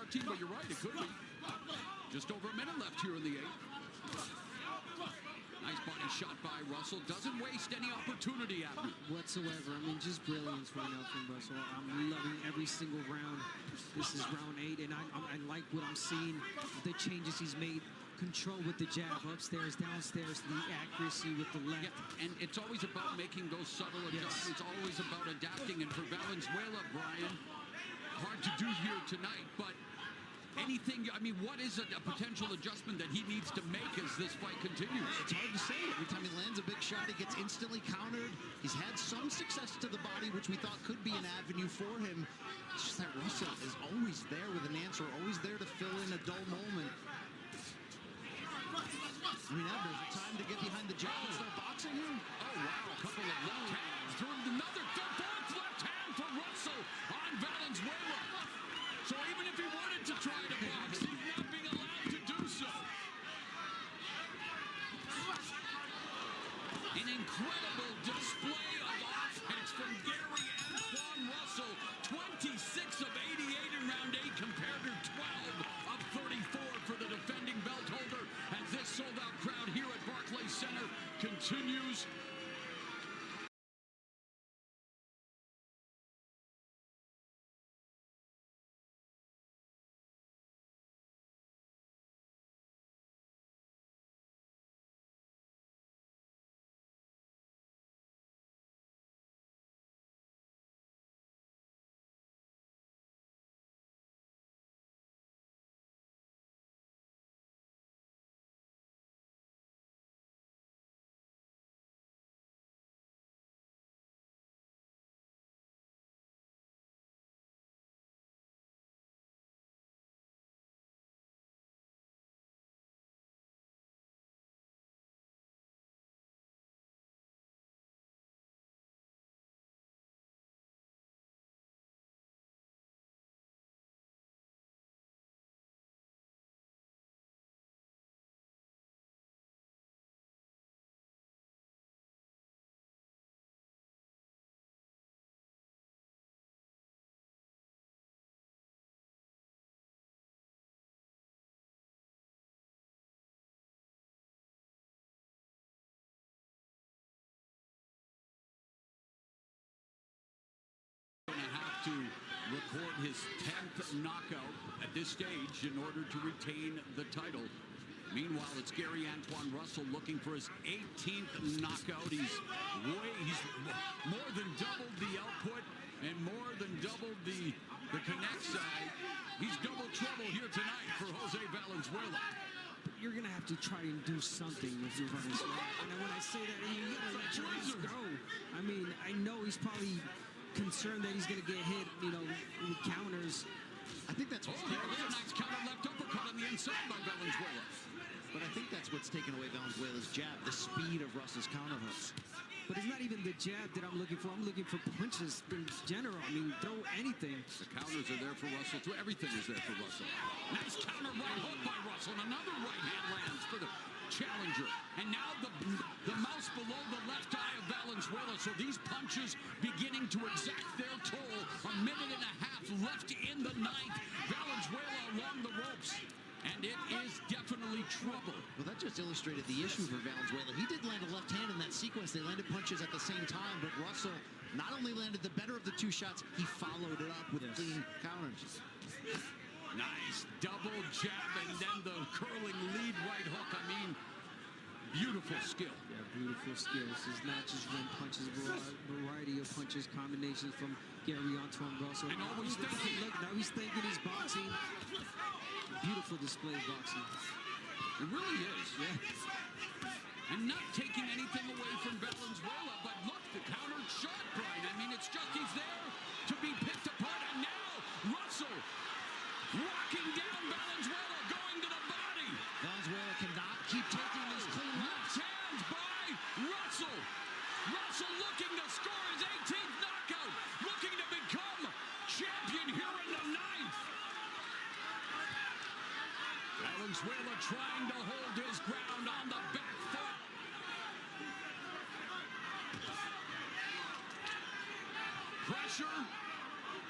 14, but you're right, it could be. Just over a minute left here in the 8th. Nice body shot by Russell. Doesn't waste any opportunity at me. Whatsoever. I mean, just brilliance right now from Russell. I'm loving every single round. This is round 8, and I like what I'm seeing, the changes he's made. Control with the jab, upstairs, downstairs, the accuracy with the left. Yeah, and it's always about making those subtle adjustments. It's always about adapting. And for Valenzuela, Brian, hard to do here tonight, but anything, I mean, what is a potential adjustment that he needs to make as this fight continues? It's hard to say. Every time he lands a big shot, he gets instantly countered. He's had some success to the body, which we thought could be an avenue for him. It's just that Russell is always there with an answer, always there to fill in a dull moment. I mean, there's a time to get behind the jab and start boxing him. Oh, wow, a couple of left hands. Another fourth left hand for Russell on Valenzuela. So even if he wanted to try to box, he's not being allowed to do so. An incredible display of offense from Gervonta Russell. 26 of 88 in round 8 compared to 12 of 34 for the defending belt holder, as this sold-out crowd here at Barclays Center continues. To record his 10th knockout at this stage in order to retain the title. Meanwhile, it's Gervonta Russell looking for his 18th knockout. He's more than doubled the output and more than doubled the connect side. He's double trouble here tonight for Jose Valenzuela. You're going to have to try and do something if you're running slow. And when I say that, you got to let your hands go. I mean, I know he's probably concerned that he's going to get hit, you know, with counters. I think that's what's a nice counter left uppercut on the inside by Valenzuela. But I think that's what's taken away Valenzuela's jab, the speed of Russell's counter hooks. But it's not even the jab that I'm looking for. I'm looking for punches in general. I mean, throw anything. The counters are there for Russell, too. Everything is there for Russell. Nice counter right hook by Russell, and another right hand lands for the challenger. And now the mouse below the left eye of Valenzuela. So these punches beginning to exact their toll. A minute and a half left in the 9th. Valenzuela along the ropes. And it is definitely trouble. Well, that just illustrated the issue for Valenzuela. He did land a left hand in that sequence. They landed punches at the same time, but Russell not only landed the better of the 2 shots, he followed it up with clean counters. Nice double jab and then the curling lead right hook. I mean, beautiful skill. Yeah, beautiful skill. This is not just one punches, variety of punches, combinations from Gervonta Russell. And always thinking. Look, now he's thinking he's boxing. Beautiful display of boxing. It really is, yeah. And not taking anything away from Valenzuela, but look, the counter shot, Brian. I mean, it's just he's there to be picked apart, and now Russell walking down Valenzuela, going to the body. Valenzuela cannot keep taking these clean left hands by Russell. Russell looking to score his 18th knockout, looking to become champion here in the 9th. Valenzuela trying to hold his ground on the back foot. Pressure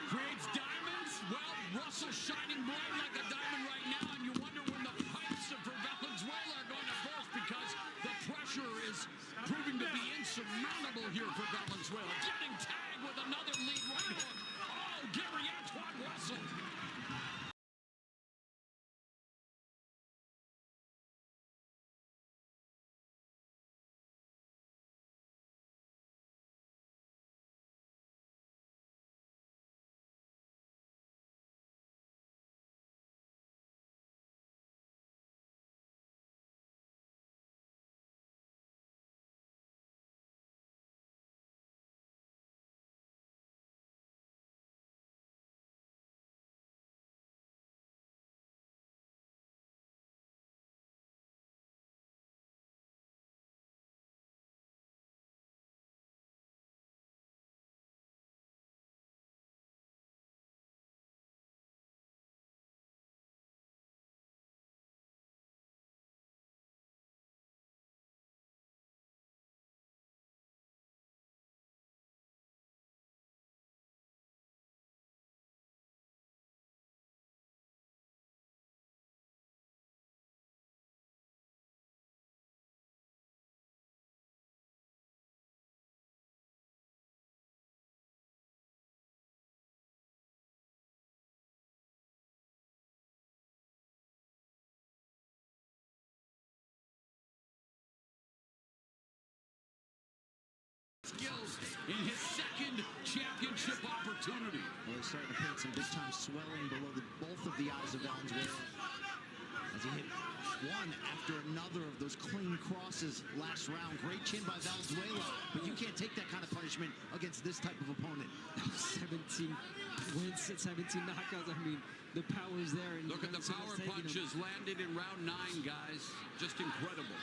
Creates diamonds. Well, Russell shining bright like a diamond right now, and you wonder when the pipes for Valenzuela are going to burst because the pressure is proving to be insurmountable here for Valenzuela. Getting tagged with another lead right hook. Oh, Gary Antoine Russell. Skills in his second championship opportunity. Well, he's starting to paint some big-time swelling below both of the eyes of Valenzuela as he hit one after another of those clean crosses last round. Great chin by Valenzuela, but you can't take that kind of punishment against this type of opponent. 17 wins, 17 knockouts. I mean, the power's there. And look at the power punches landed in round 9, guys. Just incredible.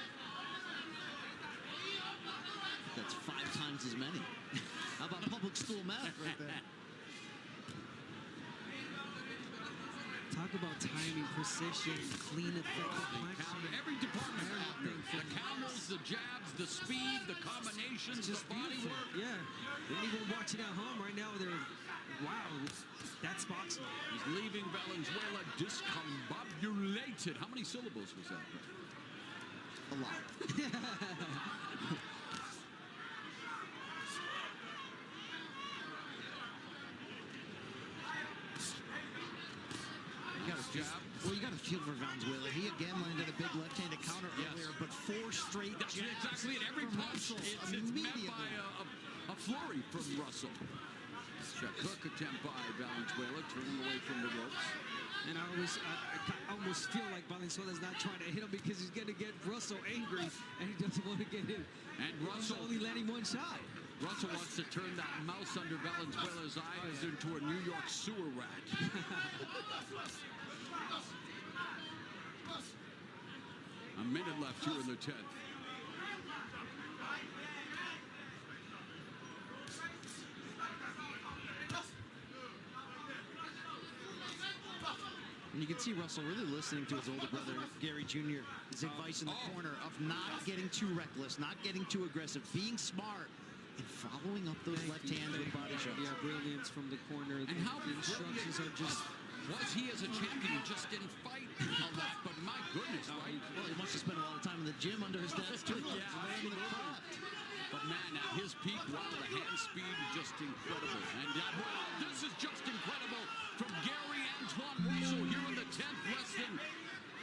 That's 5 times as many. How about public school math right there? Talk about timing, precision, clean, effective punch. Every department. The counters, the jabs, the speed, the combinations, the body work. Yeah. Anyone watching at home right now, they're, wow, that's boxing. He's leaving Valenzuela discombobulated. How many syllables was that? A lot. Well, you got to feel for Valenzuela. He again landed a big left-handed counter earlier, but 4 straight jabs. Exactly, and every punch it's met by a flurry from Russell. Hook attempt by Valenzuela, turning away from the ropes. And I almost feel like Valenzuela's not trying to hit him because he's going to get Russell angry, and he doesn't want to get hit. And Russell only landing 1 shot. Russell wants to turn that mouse under Valenzuela's eyes into a New York sewer rat. A minute left here in the 10th. And you can see Russell really listening to his older brother, Gary Jr. His advice in the corner of not getting too reckless, not getting too aggressive, being smart, and following up those left hands with body shots. Yeah, brilliance from the corner. And how the instructions are just... Was he as a champion? He just didn't fight a lot, but my goodness, right? Well, he must have spent a lot of time in the gym under his dad's tutelage. But man, at his peak, wow, the hand speed is just incredible. And wow, this is just incredible from Gary Antoine Russell here in the 10th. Less than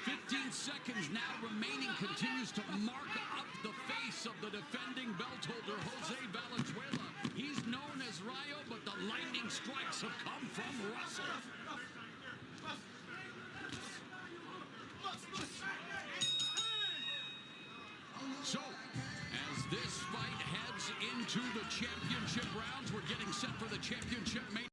15 seconds now remaining. Continues to mark up the face of the defending belt holder, Jose Valenzuela. He's known as Rayo, but the lightning strikes have come from Russell. So, as this fight heads into the championship rounds, we're getting set for the championship main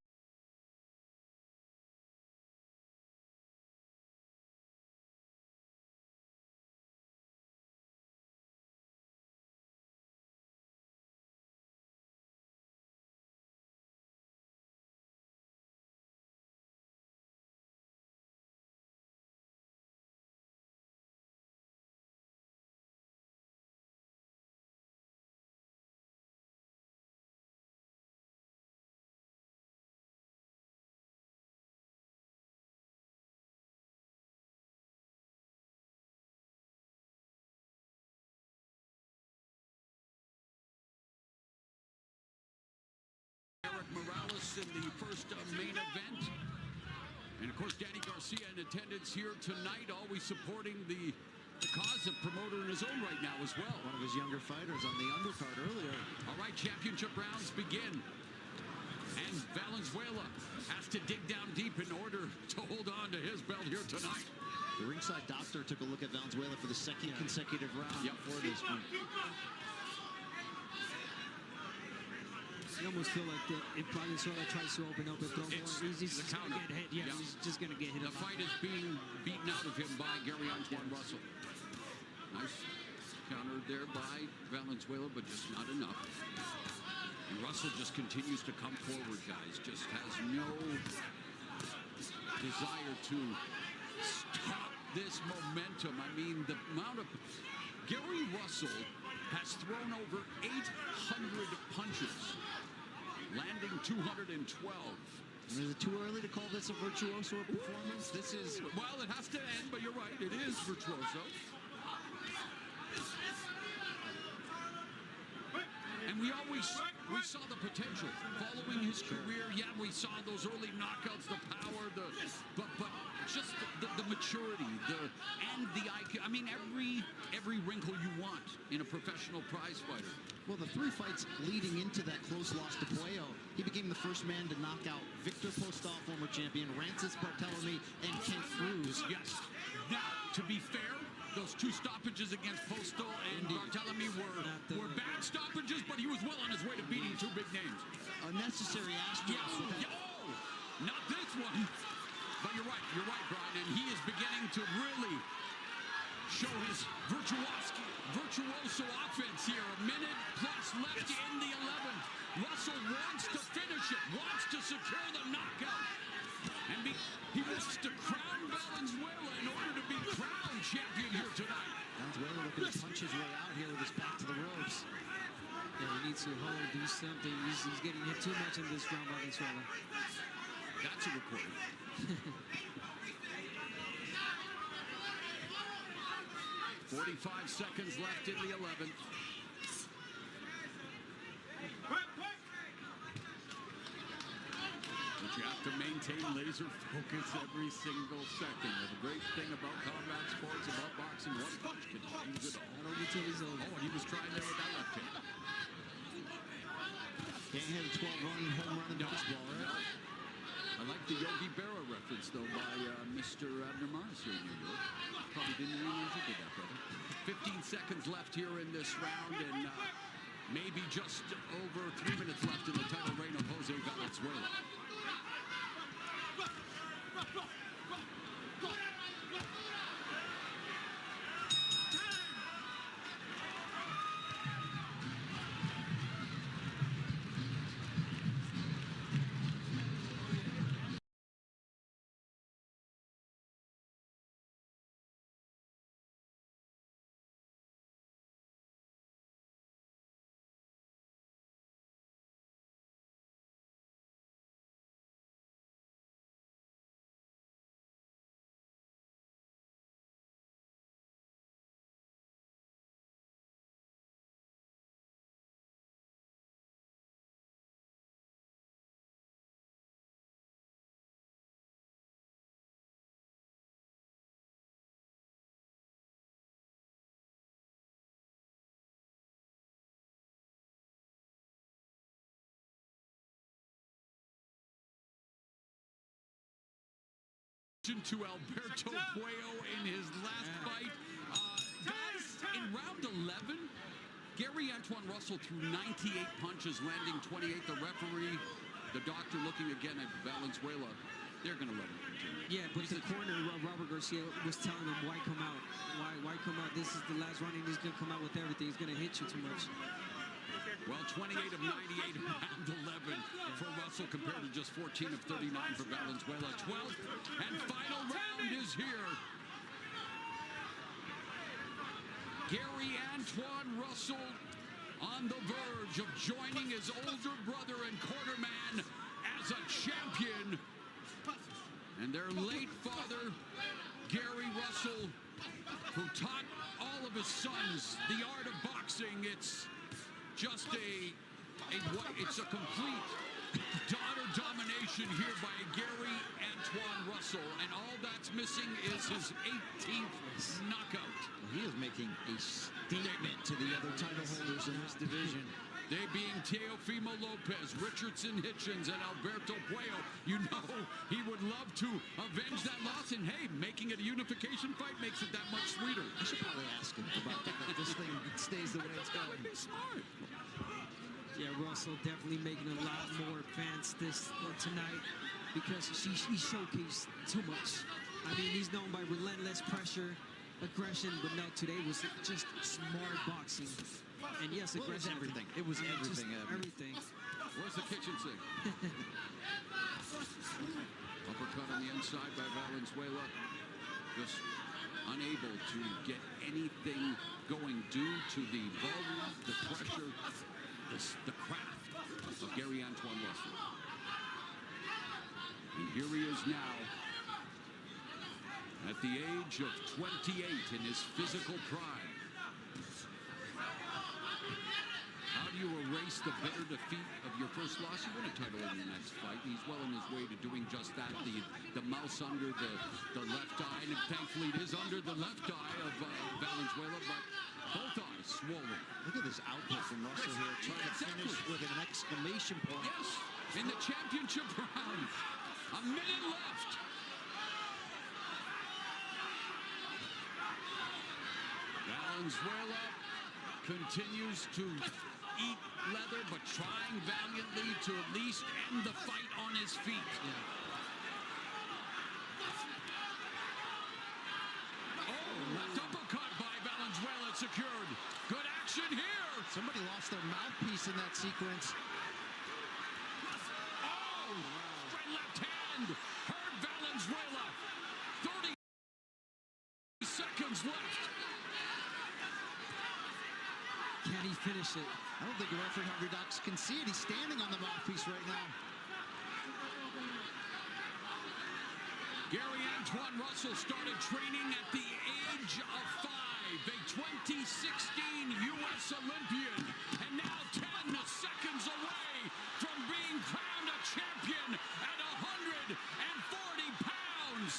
in the first main event. And, of course, Danny Garcia in attendance here tonight, always supporting the cause of promoter in his own right now as well. One of his younger fighters on the undercard earlier. All right, championship rounds begin. And Valenzuela has to dig down deep in order to hold on to his belt here tonight. The ringside doctor took a look at Valenzuela for the second consecutive round before this one. You almost feel like that if Valenzuela tries to open up and throw more, he's just going to get hit. Yeah, he's just going to get hit. The fight is being beaten out of him by Gervonta Russell. Nice counter there by Valenzuela, but just not enough. And Russell just continues to come forward, guys. Just has no desire to stop this momentum. I mean, the amount of... Gary Russell has thrown over 800 punches, landing 212. Is it too early to call this a virtuoso performance? This is... Well, it has to end, but you're right. It is virtuoso. And we saw the potential following his career. Yeah, we saw those early knockouts, the power, but just the maturity, and the IQ. I mean, every wrinkle you want in a professional prize fighter. Well, the 3 fights leading into that close loss to Puello, he became the first man to knock out Victor Postol, former champion, Rances Barthelemy, and Kent Cruz. Yes. Now, to be fair, those 2 stoppages against Postol and Barthelemy were bad stoppages, but he was well on his way to beating 2 big names. Unnecessary aspects. Yes. Oh, not this one. But you're right, Brian, and he is beginning to really show his virtuoso offense here. A minute plus left in the 11th. Russell wants to finish it, wants to secure the knockout. And he wants to crown Valenzuela in order to be crowned champion here tonight. Valenzuela looking to punch his way out here with his back to the ropes. Yeah, he needs to hold, do something. He's getting hit too much in this round, Valenzuela. That's a recording. 45 seconds left in the 11th. But you have to maintain laser focus every single second. And the great thing about combat sports, about boxing, one punch can change it all. Oh, and he was trying there with that left hand. Can't hit a 12-run home run in baseball, right? I like the Yogi Berra reference, though, by Mr. Abner Morris here in New York. Probably didn't realize you did that, brother. 15 seconds left here in this round, and maybe just over 3 minutes left in the title reign of Jose Valenzuela. To Alberto Puello in his last fight. Guys, in round 11, Gervonta Russell threw 98 punches, landing 28. The referee, the doctor looking again at Valenzuela. They're going to let him continue. Yeah, but the corner, Robert Garcia was telling him, why come out? Why come out? This is the last round, and he's going to come out with everything. He's going to hit you too much. Well, 28 of 98 in round 11 for Russell compared to just 14 of 39 for Valenzuela. 12th and final round is here. Gervonta Russell on the verge of joining his older brother and quarterman as a champion. And their late father, Gary Russell, who taught all of his sons the art of boxing. It's just it's a complete daughter-dominant domination here by Gary Antoine Russell, and all that's missing is his 18th knockout. He is making a statement to the other title holders in this division. They being Teofimo Lopez, Richardson Hitchens, and Alberto Puello. You know he would love to avenge that loss, and hey, making it a unification fight makes it that much sweeter. I should probably ask him about that, if this thing stays the way it's That going. would be smart. Yeah, Russell definitely making a lot more fans tonight because he showcased too much. I mean, he's known by relentless pressure, aggression, but no, today was just smart boxing. And yes, Well, it was aggression. everything. It was everything. Just everything. Where's the kitchen sink? Uppercut on the inside by Valenzuela. Just unable to get anything going due to the volume, the pressure, the craft of Gary Antoine Russell. And here he is now at the age of 28 in his physical prime. How do you erase the bitter defeat of your first loss? You win a title in your next fight. He's well on his way to doing just that. The mouse under the left eye, and thankfully it is under the left eye of Valenzuela, but both eyes swollen. Look at this output from Russell here, trying to finish with an exclamation point. Yes, in the championship round. A minute left. Valenzuela continues to eat leather, but trying valiantly to at least end the fight on his feet. Oh, left uppercut by Valenzuela secured. Good action here. Somebody lost their mouthpiece in that sequence. Oh, straight left hand. Heard Valenzuela. 30 seconds left. Can he finish it? I don't think referee Hungry Docs can see it. He's standing on the mouthpiece right now. Gary Antoine Russell started training at the age of 5, a 2016 U.S. Olympian, and now 10 seconds away from being crowned a champion at 140 pounds.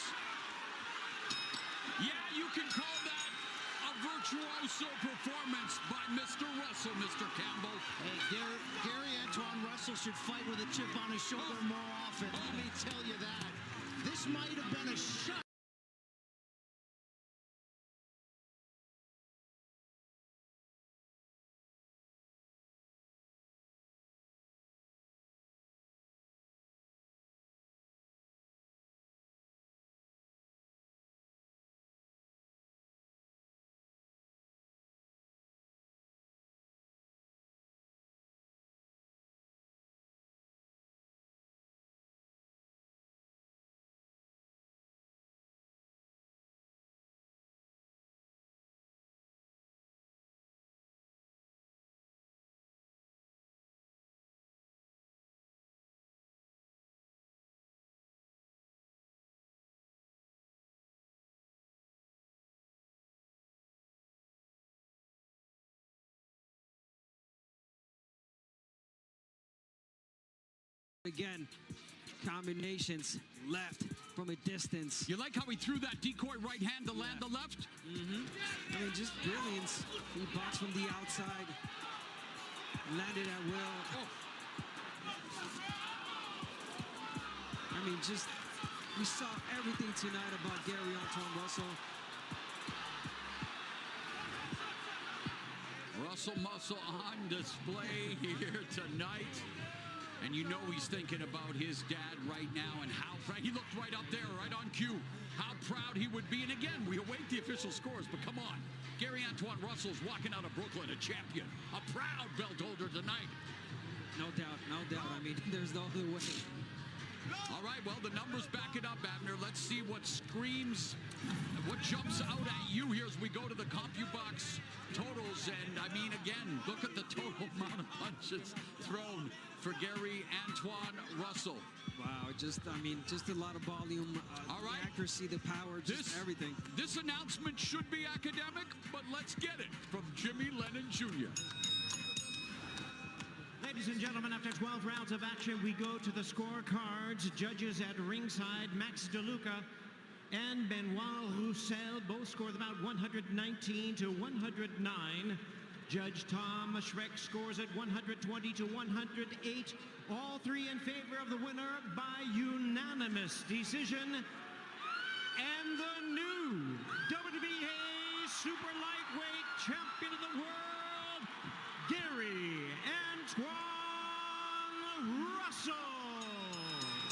Yeah, you can call that a virtuoso performance by Mr. Russell, Mr. Campbell. Hey, Gary Antoine Russell should fight with a chip on his shoulder more often. Let me tell you that. This might have been a shot. Again, combinations left from a distance. You like how he threw that decoy right hand to land the left? I mean, just brilliance. He boxed from the outside, landed at will. Oh. I mean, just, we saw everything tonight about Gary Antoine Russell. Russell Muscle on display here tonight. And you know he's thinking about his dad right now and how proud. He looked right up there, right on cue. How proud he would be. And again, we await the official scores, but come on. Gary Antoine Russell's walking out of Brooklyn a champion. A proud belt holder tonight. No doubt, no doubt. I mean, there's no other way. All right, well, the numbers back it up, Abner. Let's see what screams, what jumps out at you here as we go to the CompuBox totals. And, I mean, again, look at the total amount of punches thrown for Gary Antoine Russell. Wow, just, I mean, just a lot of volume, All right. the accuracy, the power, just everything. This announcement should be academic, but let's get it from Jimmy Lennon Jr. Ladies Ladies and gentlemen, after 12 rounds of action, we go to the scorecards. Judges at ringside, Max DeLuca and Benoit Roussel both scored about 119 to 109. Judge Tom Schreck scores at 120 to 108. All three in favor of the winner by unanimous decision. And the new WBA Super Lightweight Champion of the World, Gervonta Russell.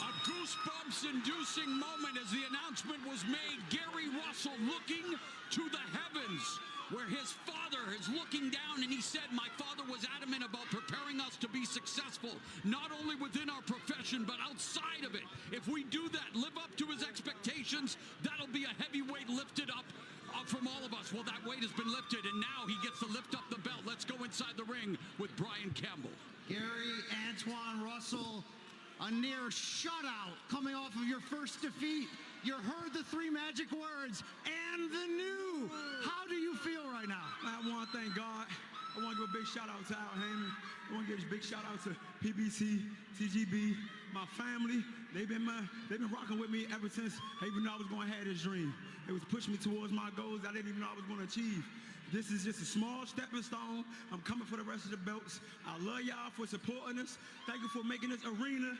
A goosebumps-inducing moment as the announcement was made. Gary Russell looking to the heavens, where his father is looking down, and he said, my father was adamant about preparing us to be successful, not only within our profession, but outside of it. If we do that, live up to his expectations, that'll be a heavy weight lifted up from all of us. Well, that weight has been lifted, and now he gets to lift up the belt. Let's go inside the ring with Brian Campbell. Gary Antoine Russell, a near shutout coming off of your first defeat. You heard the three magic words, and the new. How do you feel right now? I want to thank God. I want to give a big shout out to Al Heyman. I want to give a big shout out to PBC, TGB, my family. They've been rocking with me ever since I even know I was going to have this dream. It was pushing me towards my goals I didn't even know I was going to achieve. This is just a small stepping stone. I'm coming for the rest of the belts. I love y'all for supporting us. Thank you for making this arena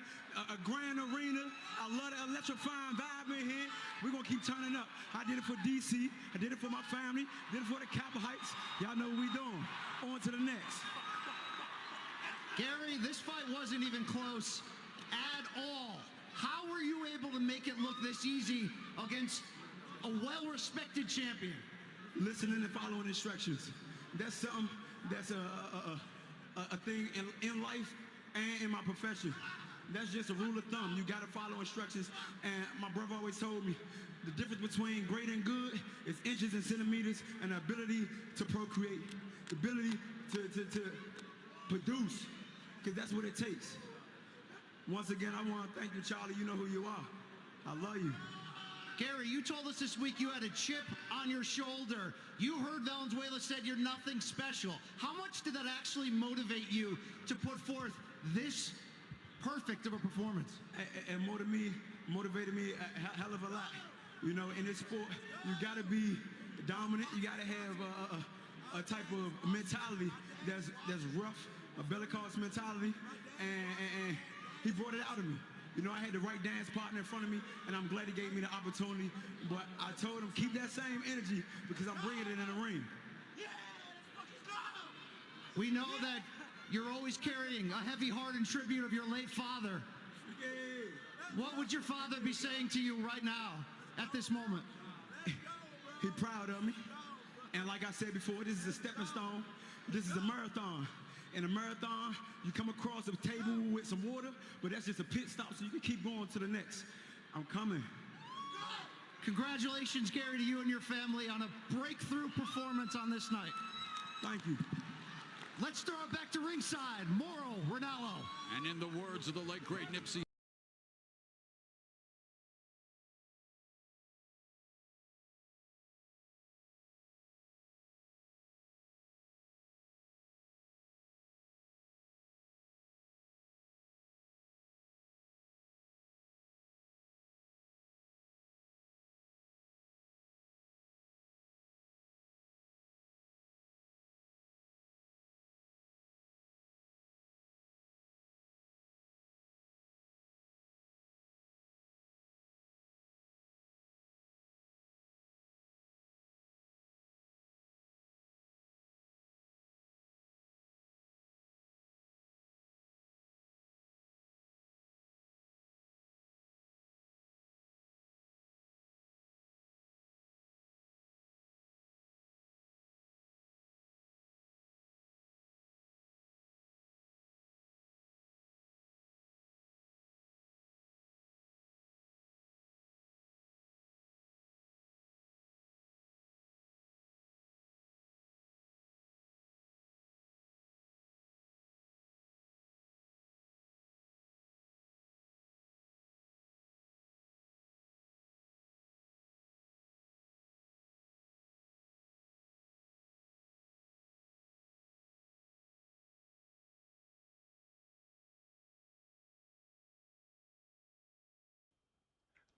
a grand arena. I love the electrifying vibe in here. We're going to keep turning up. I did it for DC. I did it for my family. Did it for the Capitol Heights. Y'all know what we doing. On to the next. Gary, this fight wasn't even close at all. How were you able to make it look this easy against a well-respected champion? Listening and following instructions. That's something that's a thing in life and in my profession. That's just a rule of thumb. You got to follow instructions. And my brother always told me the difference between great and good is inches and centimeters and the ability to procreate, the ability to produce, because that's what it takes. Once again, I want to thank you, Charlie. You know who you are. I love you. Gary, you told us this week you had a chip on your shoulder. You heard Valenzuela said you're nothing special. How much did that actually motivate you to put forth this perfect of a performance? It motivated me a hell of a lot. You know, in this sport, you got to be dominant. You got to have a type of mentality that's rough, a bellicose mentality, and he brought it out of me. You know, I had the right dance partner in front of me, and I'm glad he gave me the opportunity. But I told him, keep that same energy because I'm bringing it in the ring. We know that you're always carrying a heavy heart in tribute of your late father. What would your father be saying to you right now at this moment? He's proud of me. And like I said before, this is a stepping stone. This is a marathon. In a marathon, you come across a table with some water, but that's just a pit stop so you can keep going to the next. I'm coming. Congratulations, Gary, to you and your family on a breakthrough performance on this night. Thank you. Let's throw it back to ringside. Mauro Ranallo. And in the words of the late, great Nipsey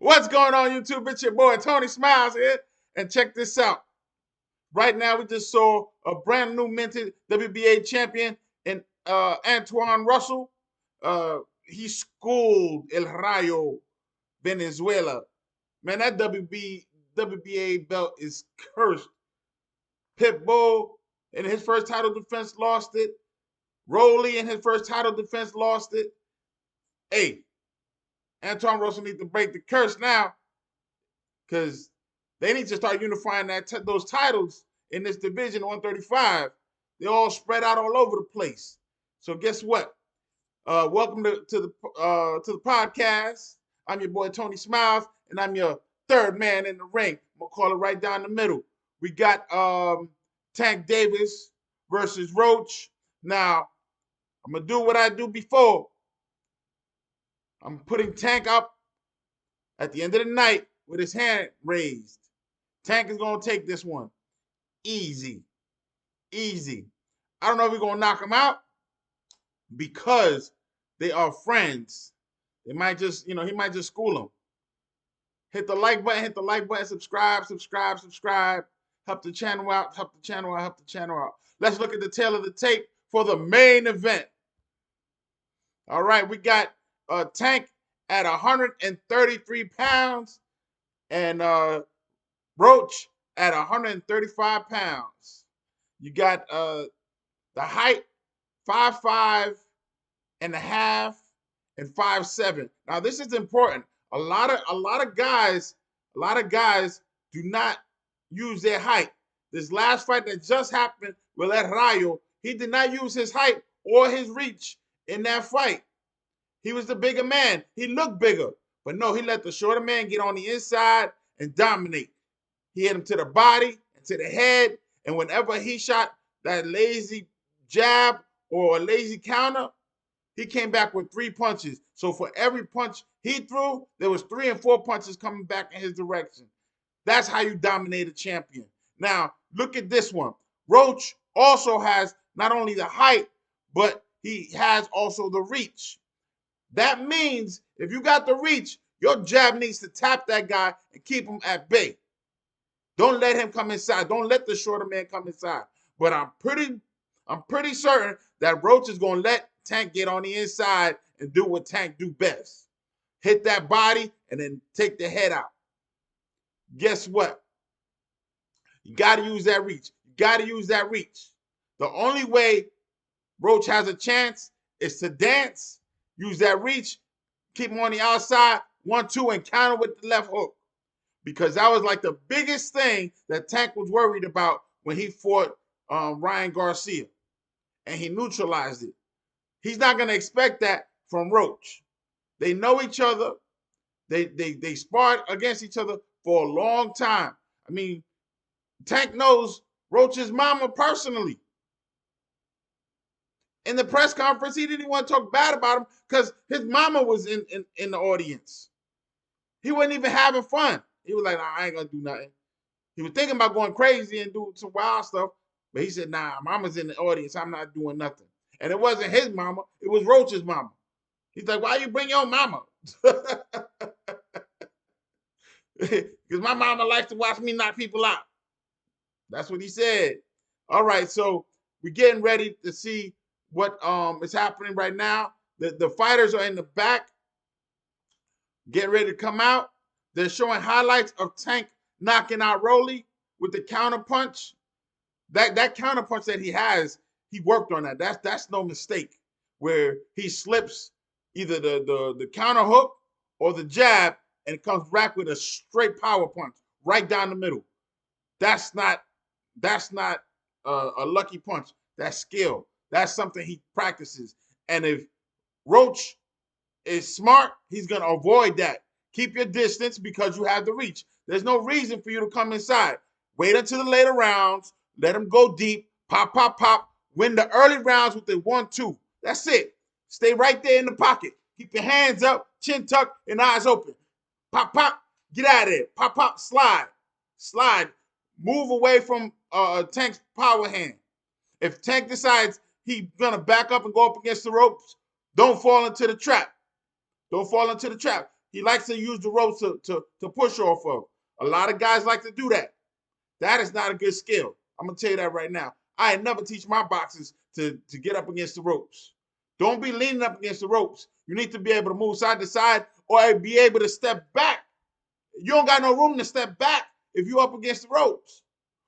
What's going on, YouTube? It's your boy Tony Smiles here, and check this out. Right now, we just saw a brand new minted WBA champion in Antoine Russell. He schooled El Rayo Venezuela. Man, that WBA belt is cursed. Pitbull in his first title defense lost it. Rolly in his first title defense lost it. Hey, Antoine Russell needs to break the curse now, because they need to start unifying those titles in this division, 135. They're all spread out all over the place. So guess what? Welcome to the podcast. I'm your boy Tony Smiles, and I'm your third man in the ring. I'm gonna call it right down the middle. We got Tank Davis versus Roach. Now, I'm gonna do what I do before. I'm putting Tank up at the end of the night with his hand raised. Tank is going to take this one. Easy. Easy. I don't know if we're going to knock him out because they are friends. They might just, he might just school him. Hit the like button, subscribe. Help the channel out. Let's look at the tail of the tape for the main event. All right, we got Tank at 133 pounds and Roach at 135 pounds. You got the height 5'5" and a half and 5'7". Now this is important. A lot of guys do not use their height. This last fight that just happened with El Rayo, he did not use his height or his reach in that fight. He was the bigger man. He looked bigger. But no, he let the shorter man get on the inside and dominate. He hit him to the body and to the head. And whenever he shot that lazy jab or a lazy counter, he came back with 3 punches. So for every punch he threw, there was 3 and 4 punches coming back in his direction. That's how you dominate a champion. Now, look at this one. Roach also has not only the height, but he has also the reach. That means if you got the reach, your jab needs to tap that guy and keep him at bay. Don't let him come inside. Don't let the shorter man come inside. But I'm pretty certain that Roach is going to let Tank get on the inside and do what Tank do best. Hit that body and then take the head out. Guess what? You got to use that reach. The only way Roach has a chance is to dance, use that reach, keep him on the outside, 1-2, and counter with the left hook. Because that was like the biggest thing that Tank was worried about when he fought Ryan Garcia. And he neutralized it. He's not going to expect that from Roach. They know each other. They sparred against each other for a long time. I mean, Tank knows Roach's mama personally. In the press conference, he didn't want to talk bad about him because his mama was in the audience. He wasn't even having fun. He was like, nah, I ain't going to do nothing. He was thinking about going crazy and doing some wild stuff, but he said, nah, mama's in the audience. I'm not doing nothing. And it wasn't his mama. It was Roach's mama. He's like, why you bring your mama? Because my mama likes to watch me knock people out. That's what he said. All right, so we're getting ready to see what is happening right now. The fighters are in the back, getting ready to come out. They're showing highlights of Tank knocking out Rolly with the counter punch. That counter punch that he has, he worked on that. That's no mistake. Where he slips either the counter hook or the jab, and it comes back with a straight power punch right down the middle. That's not a lucky punch. That's skill. That's something he practices. And if Roach is smart, he's going to avoid that. Keep your distance because you have the reach. There's no reason for you to come inside. Wait until the later rounds. Let him go deep. Pop, pop, pop. Win the early rounds with the 1-2. That's it. Stay right there in the pocket. Keep your hands up, chin tucked, and eyes open. Pop, pop. Get out of there. Pop, pop. Slide. Slide. Move away from Tank's power hand. If Tank decides he's going to back up and go up against the ropes, don't fall into the trap. Don't fall into the trap. He likes to use the ropes to push off of. A lot of guys like to do that. That is not a good skill. I'm going to tell you that right now. I never teach my boxers to get up against the ropes. Don't be leaning up against the ropes. You need to be able to move side to side or be able to step back. You don't got no room to step back if you're up against the ropes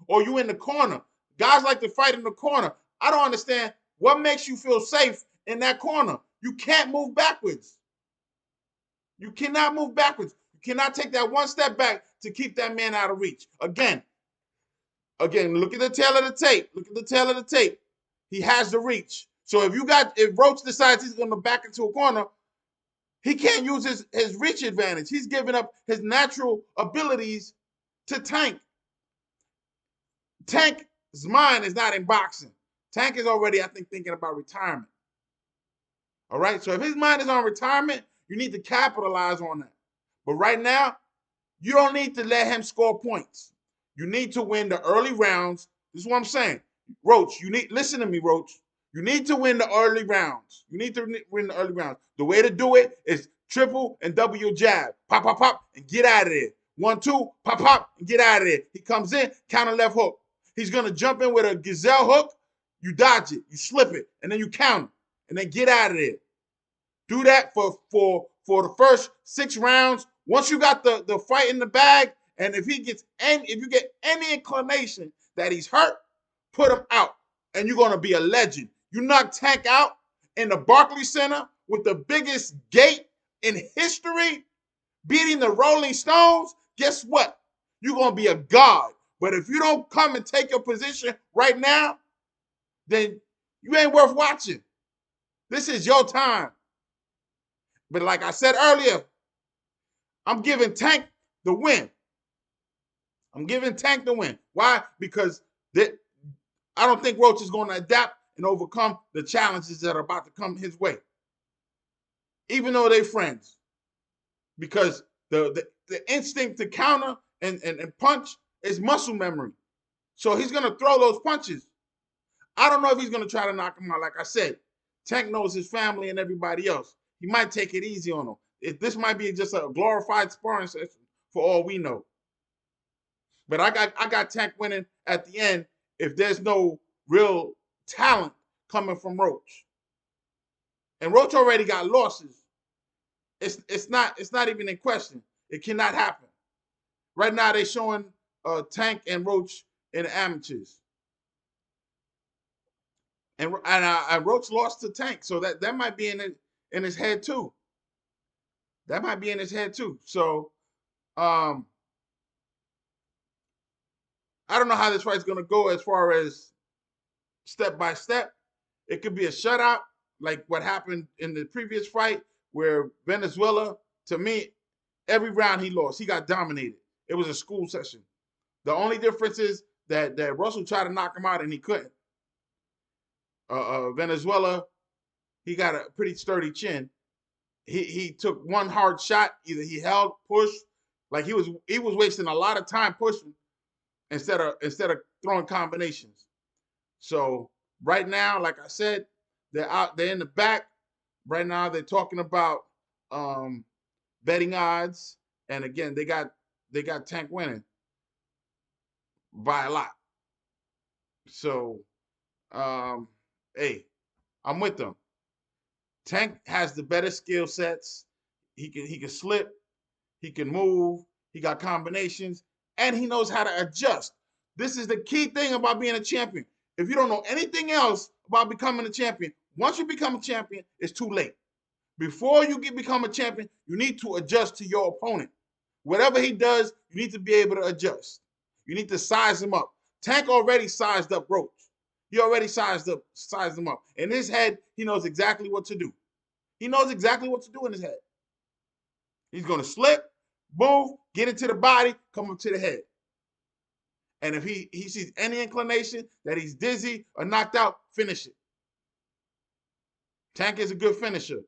or you in the corner. Guys like to fight in the corner. I don't understand what makes you feel safe in that corner. You can't move backwards. You cannot move backwards. You cannot take that one step back to keep that man out of reach. Again, look at the tail of the tape. Look at the tail of the tape. He has the reach. So if Roach decides he's going to back into a corner, he can't use his reach advantage. He's giving up his natural abilities to Tank. Tank's mind is not in boxing. Tank is already, I think, thinking about retirement. All right? So if his mind is on retirement, you need to capitalize on that. But right now, you don't need to let him score points. You need to win the early rounds. This is what I'm saying. Roach, listen to me, Roach. You need to win the early rounds. You need to win the early rounds. The way to do it is triple and double your jab. Pop, pop, pop, and get out of there. 1, 2, pop, pop, and get out of there. He comes in, counter left hook. He's going to jump in with a gazelle hook. You dodge it. You slip it, and then you counter, and then get out of there. Do that for the first 6 rounds. Once you got the fight in the bag, and if you get any inclination that he's hurt, put him out, and you're going to be a legend. You knock Tank out in the Barclays Center with the biggest gate in history, beating the Rolling Stones, guess what? You're going to be a god. But if you don't come and take your position right now, then you ain't worth watching. This is your time. But like I said earlier, I'm giving Tank the win. I'm giving Tank the win. Why? Because I don't think Roach is going to adapt and overcome the challenges that are about to come his way. Even though they're friends. Because the instinct to counter and punch is muscle memory. So he's going to throw those punches. I don't know if he's going to try to knock him out. Like I said, Tank knows his family and everybody else. He might take it easy on him. This might be just a glorified sparring session for all we know. But I got Tank winning at the end if there's no real talent coming from Roach. And Roach already got losses. It's not even in question. It cannot happen. Right now they're showing Tank and Roach in the amateurs. And Roach lost to Tank, so that might be in his head too. That might be in his head too. So I don't know how this fight's gonna go as far as step by step. It could be a shutout, like what happened in the previous fight, where Venezuela, to me, every round he lost, he got dominated. It was a school session. The only difference is that Russell tried to knock him out and he couldn't. Venezuela, he got a pretty sturdy chin. He took one hard shot. Either he held, pushed, like he was wasting a lot of time pushing instead of throwing combinations. So right now, like I said, they're in the back. Right now, they're talking about betting odds, and again, they got Tank winning by a lot. So, hey, I'm with them. Tank has the better skill sets. He can slip, he can move, he got combinations, and he knows how to adjust. This is the key thing about being a champion. If you don't know anything else about becoming a champion, once you become a champion, it's too late. Before you become a champion, you need to adjust to your opponent. Whatever he does, you need to be able to adjust. You need to size him up. Tank already sized up Roach. He already sized him up. In his head, he knows exactly what to do. He knows exactly what to do in his head. He's going to slip, move, get into the body, come up to the head. And if he sees any inclination that he's dizzy or knocked out, finish it. Tank is a good finisher.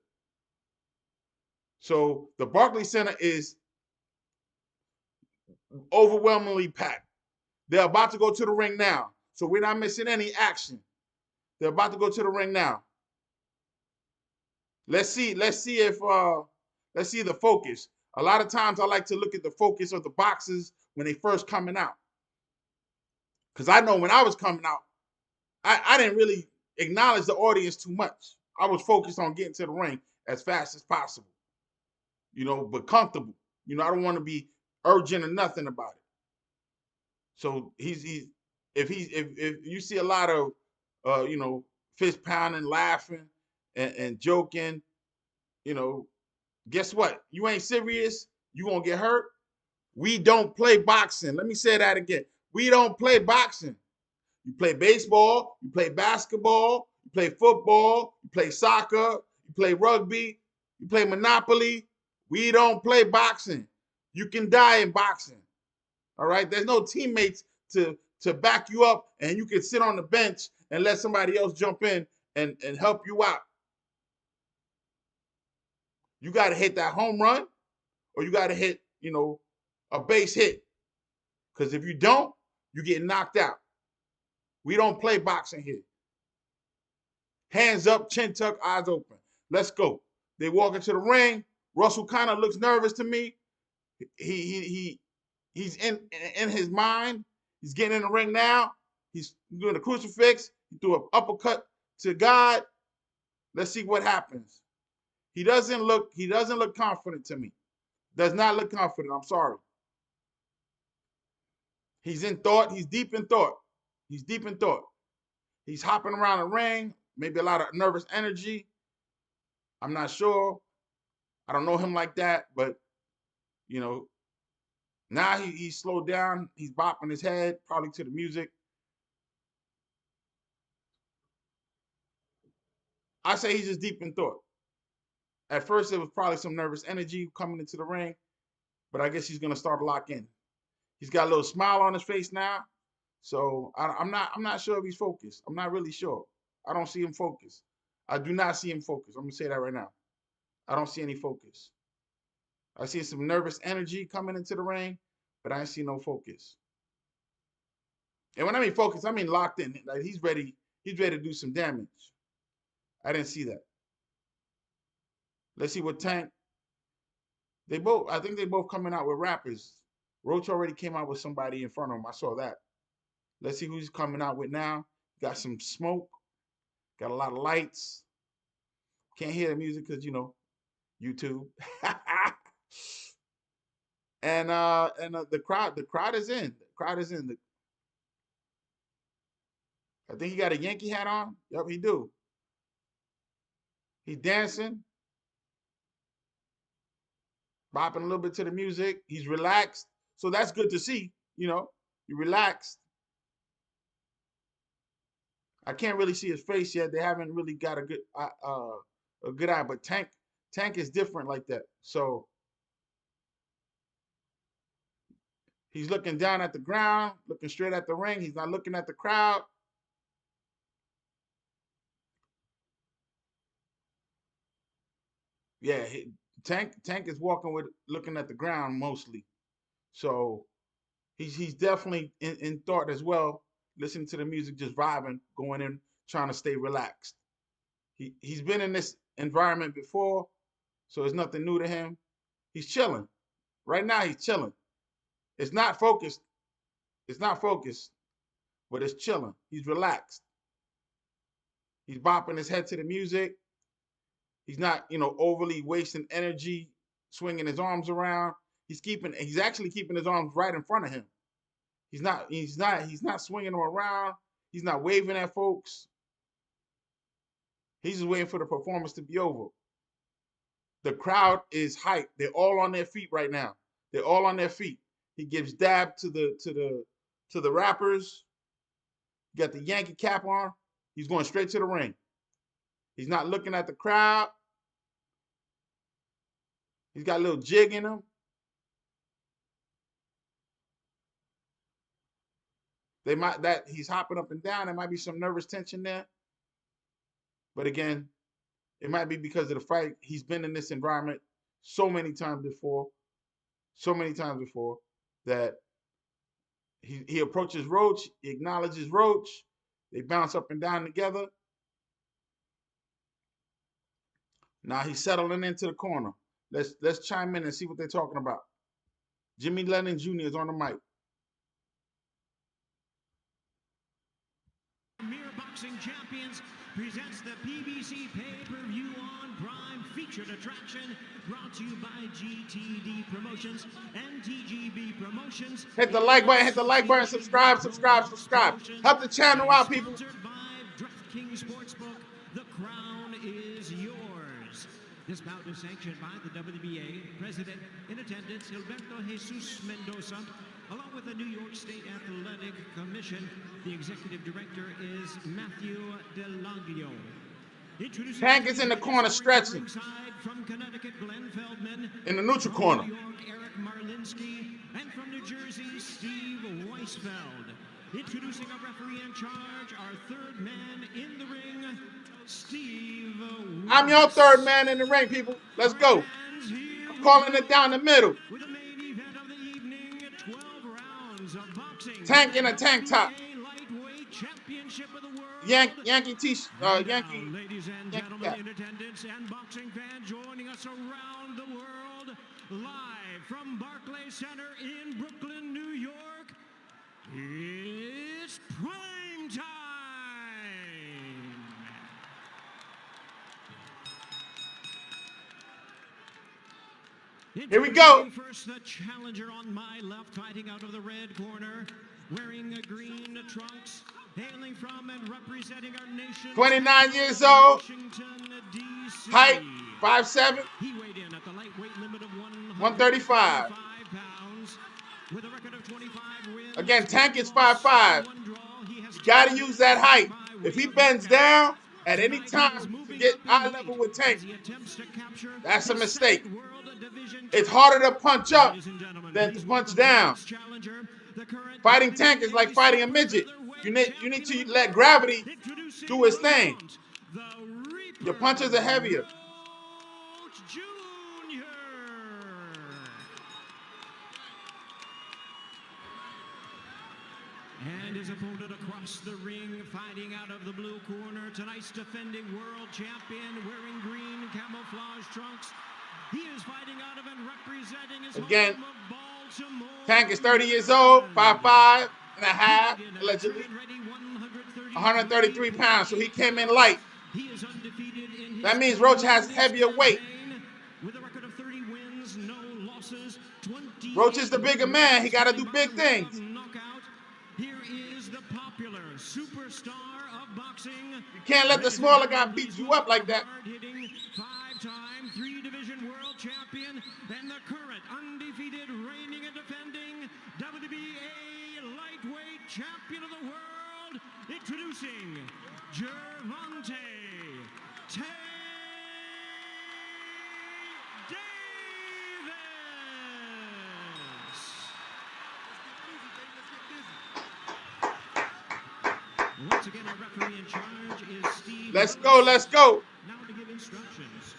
So the Barclays Center is overwhelmingly packed. They're about to go to the ring now. So we're not missing any action. They're about to go to the ring now. Let's see the focus. A lot of times I like to look at the focus of the boxers when they first coming out. Because I know when I was coming out, I didn't really acknowledge the audience too much. I was focused on getting to the ring as fast as possible, but comfortable. I don't want to be urgent or nothing about it. So if you see a lot of fist pounding, laughing, and joking, guess what? You ain't serious. You gonna get hurt. We don't play boxing. Let me say that again. We don't play boxing. You play baseball, you play basketball, you play football, you play soccer, you play rugby, you play Monopoly. We don't play boxing. You can die in boxing. All right? There's no teammates to back you up, and you can sit on the bench and let somebody else jump in and help you out. You got to hit that home run, or you got to hit, a base hit. Because if you don't, you get knocked out. We don't play boxing here. Hands up, chin tuck, eyes open. Let's go. They walk into the ring. Russell kind of looks nervous to me. He's in his mind. He's getting in the ring now. He's doing a crucifix. He threw an uppercut to God. Let's see what happens. He doesn't look confident to me. Does not look confident. I'm sorry. He's in thought. He's deep in thought. He's deep in thought. He's hopping around the ring. Maybe a lot of nervous energy. I'm not sure. I don't know him like that, but now he's slowed down. He's bopping his head, probably to the music. I say he's just deep in thought. At first, it was probably some nervous energy coming into the ring, but I guess he's gonna start to lock in. He's got a little smile on his face now, so I'm not sure if he's focused. I'm not really sure. I don't see him focused. I do not see him focused. I'm gonna say that right now. I don't see any focus. I see some nervous energy coming into the ring, but I ain't see no focus. And when I mean focus, I mean locked in. Like he's ready to do some damage. I didn't see that. Let's see what Tank. I think they both coming out with rappers. Roach already came out with somebody in front of him. I saw that. Let's see who's coming out with now. Got some smoke. Got a lot of lights. Can't hear the music because YouTube. and the crowd is in. The crowd is in. I think he got a Yankee hat on. Yep, he do. He's dancing, bopping a little bit to the music. He's relaxed. So that's good to see. You're relaxed. I can't really see his face yet. They haven't really got a good eye. But Tank is different like that. So he's looking down at the ground, looking straight at the ring. He's not looking at the crowd. Yeah, Tank is walking with looking at the ground mostly. So he's definitely in thought as well, listening to the music, just vibing, going in, trying to stay relaxed. He's been in this environment before, so it's nothing new to him. He's chilling. Right now he's chilling. It's not focused. It's not focused, but it's chilling. He's relaxed. He's bopping his head to the music. He's not, overly wasting energy, swinging his arms around. He's actually keeping his arms right in front of him. He's not swinging them around. He's not waving at folks. He's just waiting for the performance to be over. The crowd is hyped. They're all on their feet right now. They're all on their feet. He gives dab to the rappers. Got the Yankee cap on. He's going straight to the ring. He's not looking at the crowd. He's got a little jig in him. He's hopping up and down. There might be some nervous tension there. But again, it might be because of the fight. He's been in this environment so many times before that he approaches Roach, he acknowledges Roach. They bounce up and down together. Now he's settling into the corner. Let's chime in and see what they're talking about. Jimmy Lennon Jr. is on the mic. Premier Boxing Champions presents the PBC pay-per-view on Prime featured attraction brought to you by GTD Promotions and TGB Promotions. Hit the like button, subscribe. Help the channel out, people. Sponsored by DraftKings Sportsbook. The crown is yours. This bout is sanctioned by the WBA president. In attendance, Gilberto Jesus Mendoza, along with the New York State Athletic Commission. The executive director is Matthew Delagio. Tank is in the corner stretching. From Connecticut, Glenn Feldman. In the neutral corner. From New York, Eric Marlinsky. And from New Jersey, Steve Weisfeld. Introducing a referee in charge, our third man in the ring, Steve. I'm your third man in the ring, people. Let's go. I'm calling it down the middle. With the main event of the evening, 12 rounds of boxing. Tank in a tank top. Lightweight championship of the world. Yankee Ladies and gentlemen cap. in attendance and boxing fans joining us around the world, live from Barclays Center in Brooklyn, New York, it's prime time. Here we go. First, the challenger on my left, fighting out of the red corner, wearing a green trunks, hailing from and representing our nation. 29 years old. Washington, D.C. Height 5'7". He weighed in at the lightweight limit of 135. pounds, with a record of 25 wins. Again, Tank is 5'5". You got to use that height. If he bends down at any time to get eye level with Tank, that's a mistake. It's harder to punch up than to punch down. Fighting Tank is like fighting a midget. You need to let gravity do its thing. Your punches are heavier. And his opponent across the ring, fighting out of the blue corner, tonight's defending world champion, wearing green camouflage trunks. He is fighting out of and representing his Again, home of Baltimore. Tank is 30 years old, 5'5" and a half, allegedly. 133 pounds, so he came in light. He is undefeated in his That means Roach has heavier weight. with a record of 30 wins, no losses, 20. Roach is the bigger man. He got to do big things. Knockout. Here is the popular superstar of boxing. You can't let the smaller guy beat you up like that. Hard-hitting, five-time, three-division world champion, and the current undefeated, reigning and defending WBA lightweight champion of the world. Introducing Gervonta Tank Davis. Once again, our referee in charge is Steve. Let's go, let's go. Now to give instructions.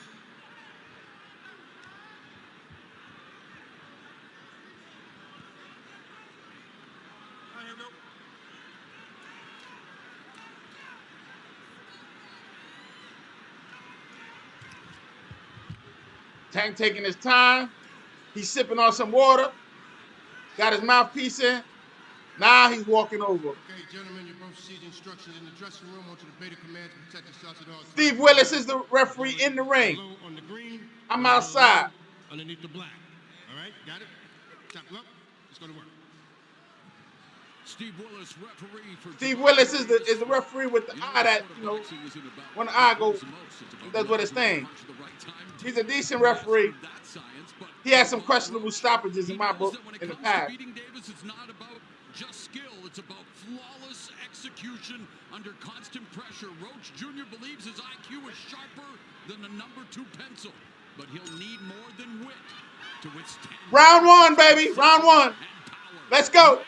Tank taking his time. He's sipping on some water. Got his mouthpiece in. Now he's walking over. Okay, gentlemen, you both received instructions in the dressing room. I want you to obey the commands and protect yourselves at all times. Steve Willis is the referee in the ring. Yellow on the green. I'm yellow outside. underneath the black. All right, got it? Chop them up. Let's go to work. Steve Willis, referee for Steve Willis is the referee with the eye that, when the eye goes, that's what it's saying. He's a decent referee. He had some questionable stoppages in my book in the past. Beating Davis is not about just skill, it's about flawless execution under constant pressure. Roach Jr. believes his IQ is sharper than the #2 pencil, but he'll need more than wit to withstand. Round one, baby. Round one. Let's go.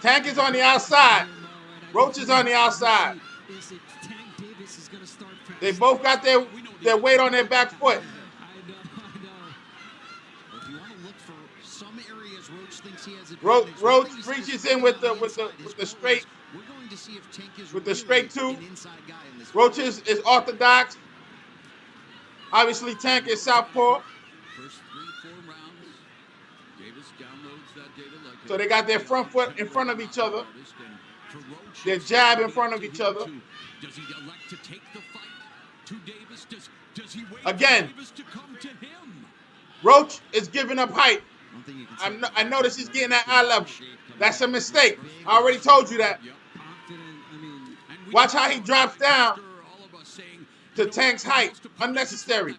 Tank is on the outside. Roach is on the outside. They both got their weight on their back foot. I know. If you want to look for some areas Roach thinks he has Roach reaches in with the straight. We're going to see if Tank is with the straight two. an inside guy in this Roach is orthodox. Obviously, Tank is southpaw. First 3-4 rounds, Davis downloads that data like So they got their front foot in front of each other. Their Their jab in front of each other. Does he elect to take the fight to Davis? Does he wait Again, for Davis to come to him? Roach is giving up height. I notice he's getting that eye level. That's a mistake. I already told you that. Watch how he drops down to Tank's height. Unnecessary.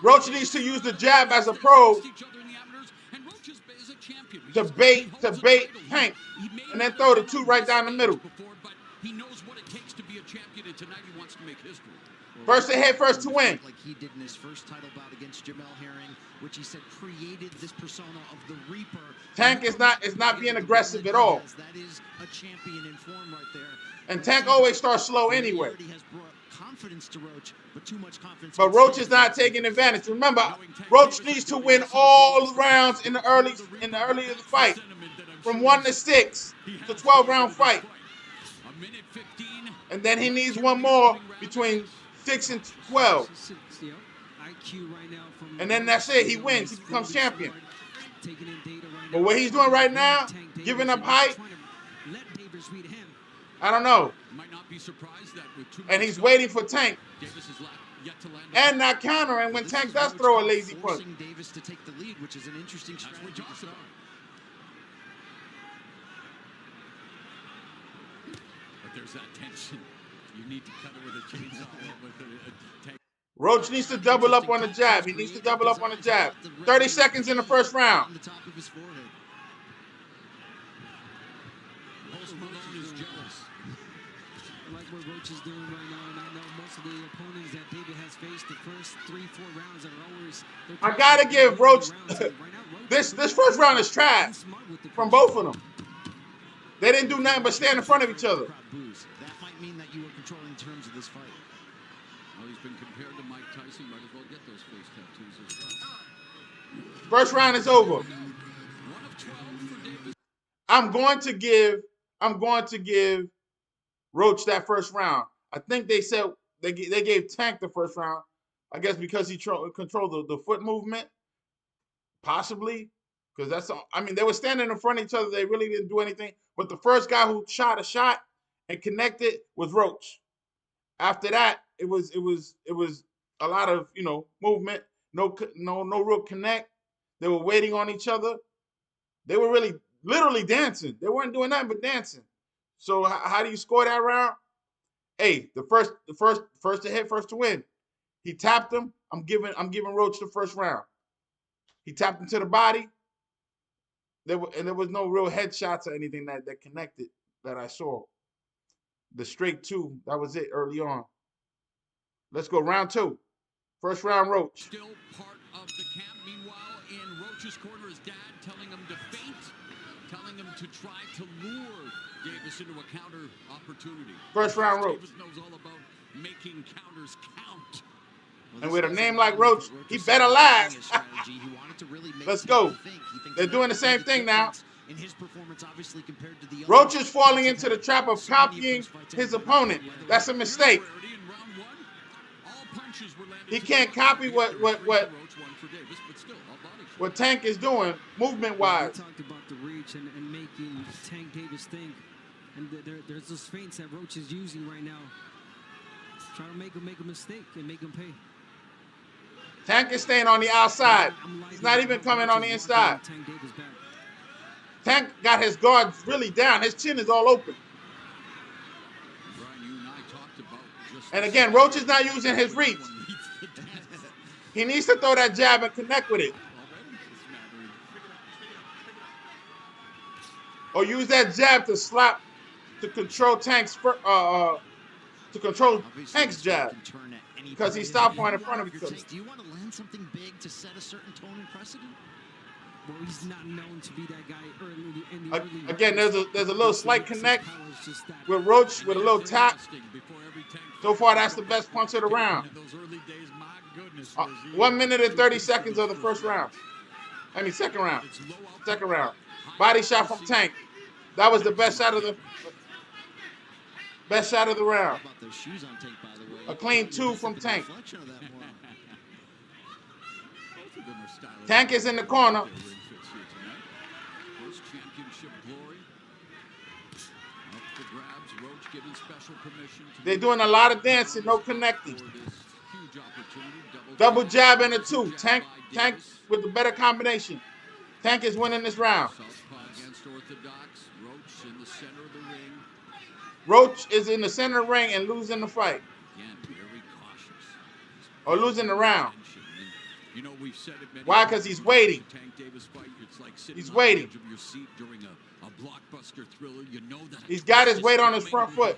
Roach needs to use the jab as a probe to bait Tank, and then throw the two right down the middle. He knows what it takes to be a champion, and tonight he wants to make history. First to hit, first to win. Like he did in his first title bout against Jamel Herring, which he said created this persona of the Reaper. Tank is not being aggressive at all. That is a champion in form right there. And Tank always starts slow anyway. Has brought confidence to Roach, but too much confidence. But Roach is not taking advantage. Remember, Roach needs to win all the rounds in the early of the fight. From 1 to 6. It's a 12-round fight. And then he needs one more between 6 and 12. And then that's it. He wins. He becomes champion. But what he's doing right now, giving up height, I don't know. And he's waiting for Tank. And not countering when Tank does throw a lazy punch. Davis to take the lead, which is an interesting strategy. But there's that tension. You need to cut it with a chainsaw. Roach needs to double up on the jab. He needs to double up on the jab. 30 seconds in the first round. On the top of his forehead. Is jealous. I like what Roach is doing right now, and I know most of the opponents that David has faced the first 3-4 rounds are always. I gotta give Roach this first round is trash from both of them. They didn't do nothing but stand in front of each other. That might mean that you were controlling terms of this fight. Well, he's been compared to Mike Tyson. Might as well get those face tattoos as well. First round is over. 1 of 12 for Davis. I'm going to give Roach that first round. I think they said they gave Tank the first round. I guess because he controlled the foot movement, possibly. Because that's all. I mean, they were standing in front of each other. They really didn't do anything. But the first guy who shot a shot and connected was Roach. After that, it was a lot of movement. No real connect. They were waiting on each other. They were really literally dancing. They weren't doing nothing but dancing. So how do you score that round? Hey, the first to hit, first to win. He tapped him. I'm giving Roach the first round. He tapped him to the body. There was no real headshots or anything that connected that I saw. The straight 2, that was it early on. Let's go round 2. First round, Roach. Still part of the camp. Meanwhile, in Roach's corner, his dad telling him to feint, telling him to try to lure Davis into a counter opportunity. First round, Roach. Davis knows all about making counters count. And with a name like Roach, he better last. Let's go. They're doing the same thing now. Roach is falling into the trap of copying his opponent. That's a mistake. He can't copy what Tank is doing movement-wise. We talked about the reach and making Tank Davis think. And there's those feints that Roach is using right now. Trying to make a mistake and make him pay. Tank is staying on the outside. He's not even coming on the inside. Tank got his guard really down. His chin is all open. And again, Roach is not using his reach. He needs to throw that jab and connect with it. Or use that jab to slap to control Tank's jab. Because he stopped point in front of each other. Do you want to land something big to set a certain tone and precedent? Well, he's not known to be that guy early in the early. Again, there's a little slight connect with Roach with a little tap. So far, that's the best punch of the round. 1 minute and 30 seconds of the first round. I mean, second round. Second round. Body shot from Tank. That was the best shot of the. Best shot of the round. How about those shoes on Tank, by the way? A clean 2 from The Tank. reflection of that more. Both of them are stylish. Tank is in the corner. Their ring fits here tonight. First championship glory. Up for grabs. Roach given special permission to They're doing a lot of dancing, no connecting. for this huge opportunity. Double jab and a 2. Tank with the better combination. Tank is winning this round. Southpaw against orthodox. Roach in the center of the ring. Roach is in the center of the ring and losing the fight. Again, very cautious. Or losing the round. Tension. And, you know, we've said it many Why? times. 'Cause he's waiting. Tank Davis fight, it's like sitting He's on waiting. the edge of your seat during a blockbuster thriller. You know that He's got his it's weight on his coming, front foot,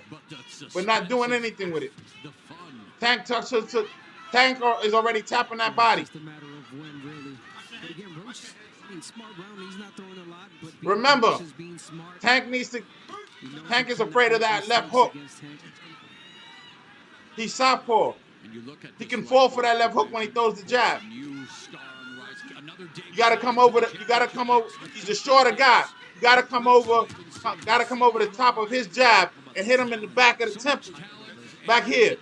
but not doing suspense, anything with it. The fun. Tank is already tapping that body. It's just a matter of when, really. But again, Roach, I mean, smart round. He's not throwing a lot, but Remember, Roach is being smart. Tank needs to. He knows Tank he is cannot afraid of make that left mistakes hook. against Tank. He's southpaw. And you look at He this can light fall for that work left hook when he throws the jab. new star on the rise. Another You gotta come over. You gotta come over. He's a shorter guy. You gotta come over. Gotta come over the top of his jab and hit him in the back of the temple, back here,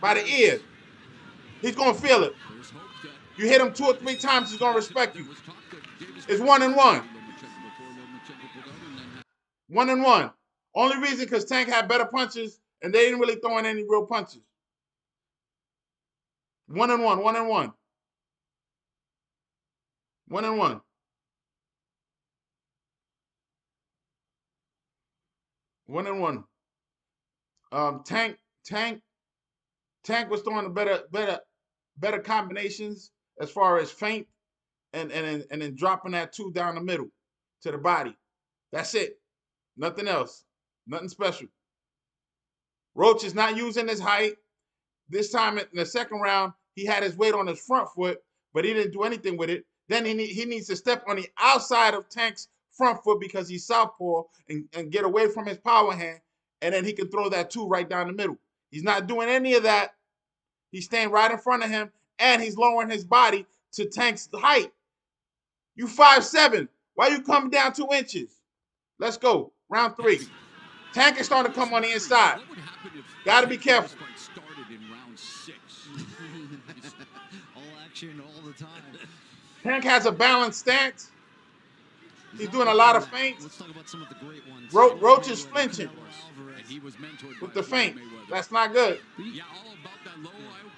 by the ear. He's gonna feel it. There's hope that You hit him 2 or 3 times, he's gonna respect you. there was talk that Davis It's 1-1. before Lomachenko pulled out and then 1-1. Only reason because Tank had better punches and they didn't really throw in any real punches. 1-1. 1-1. 1-1. One and one. Tank was throwing the better combinations as far as feint and then dropping that 2 down the middle to the body. That's it. Nothing else. Nothing special. Roach is not using his height. This time in the second round, he had his weight on his front foot, but he didn't do anything with it. Then he needs to step on the outside of Tank's front foot because he's southpaw and get away from his power hand, and then he can throw that 2 right down the middle. He's not doing any of that. He's staying right in front of him, and he's lowering his body to Tank's height. You 5'7". Why you coming down 2 inches? Let's go. Round 3. Tank is starting to come on the inside. what would happen if Gotta be careful. this fight started in round 6? All action all the time. Tank has a balanced stance. He's doing a lot of feints. Let's talk about some of the great ones. Roach is flinching And he was mentored with by the feint. Mayweather. That's not good. Yeah, all about that low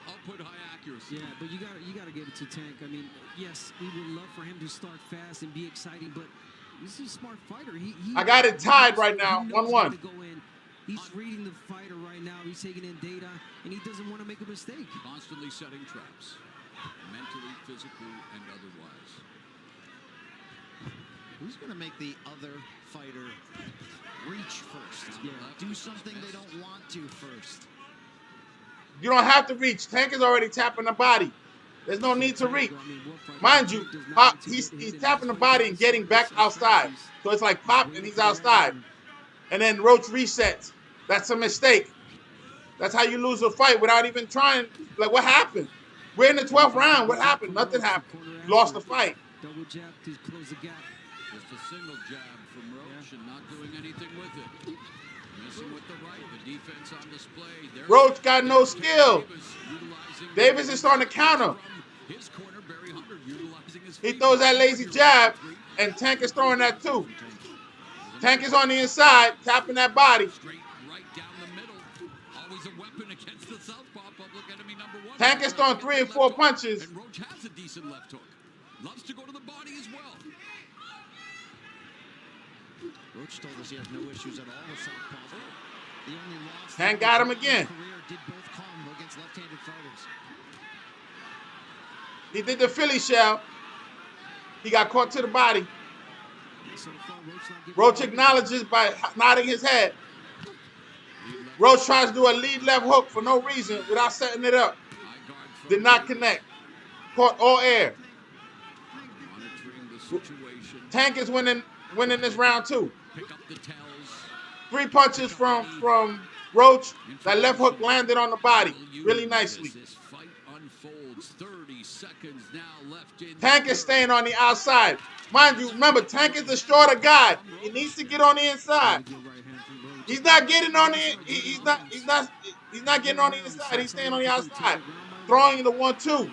output, high accuracy. Yeah, but you gotta give it to Tank. I mean, yes, we would love for him to start fast and be exciting, but he's a smart fighter. I got it tied right now, he knows 1-1. how to go in. He's reading the fighter right now. He's taking in data, and he doesn't want to make a mistake. Constantly setting traps, mentally, physically, and otherwise. Who's going to make the other fighter reach first? Yeah. Do something they don't want to first. You don't have to reach. Tank is already tapping the body. There's no need to reach. Mind you, he's tapping the body and getting back outside. So it's like pop and he's outside. And then Roach resets. That's a mistake. That's how you lose a fight without even trying. Like, what happened? We're in the 12th round. What happened? Nothing happened. You lost the fight. Double jab to close the gap. Just a single jab from Roach and not doing anything with it. Missing with the right, the defense on display. There's Roach got no skill. utilizing Davis is starting to counter. from his corner, Barry Hunter utilizing his He feet. throws that lazy jab, and Tank is throwing that too. Tank is on the inside, tapping that body. Straight right down the middle. Always a weapon against the southpaw, public enemy number 1. Tank is throwing 3 and 4 punches. And Roach has a decent left hook. Loves to go to the body as well. Roach told us he has no issues at all with southpaw. The only loss Tank got him again. in his career did both come against left-handed fighters. He did the Philly shell. He got caught to the body. So far, Roach not giving Roach up. acknowledges by nodding his head. Roach tries to do a lead left hook for no reason without setting it up. High guard from Did not connect. Caught all air. monitoring the situation. Tank is winning this round too. Pick up the tells. 3 punches from Roach. That left hook landed on the body really nicely. As this fight unfolds, 30 seconds now left in. Tank is staying on the outside. Mind you, remember, Tank is the shorter guy. He needs to get on the inside. Good right hand from Roach. He's not getting on the. He's not getting on the inside. He's staying on the outside, throwing the 1-2.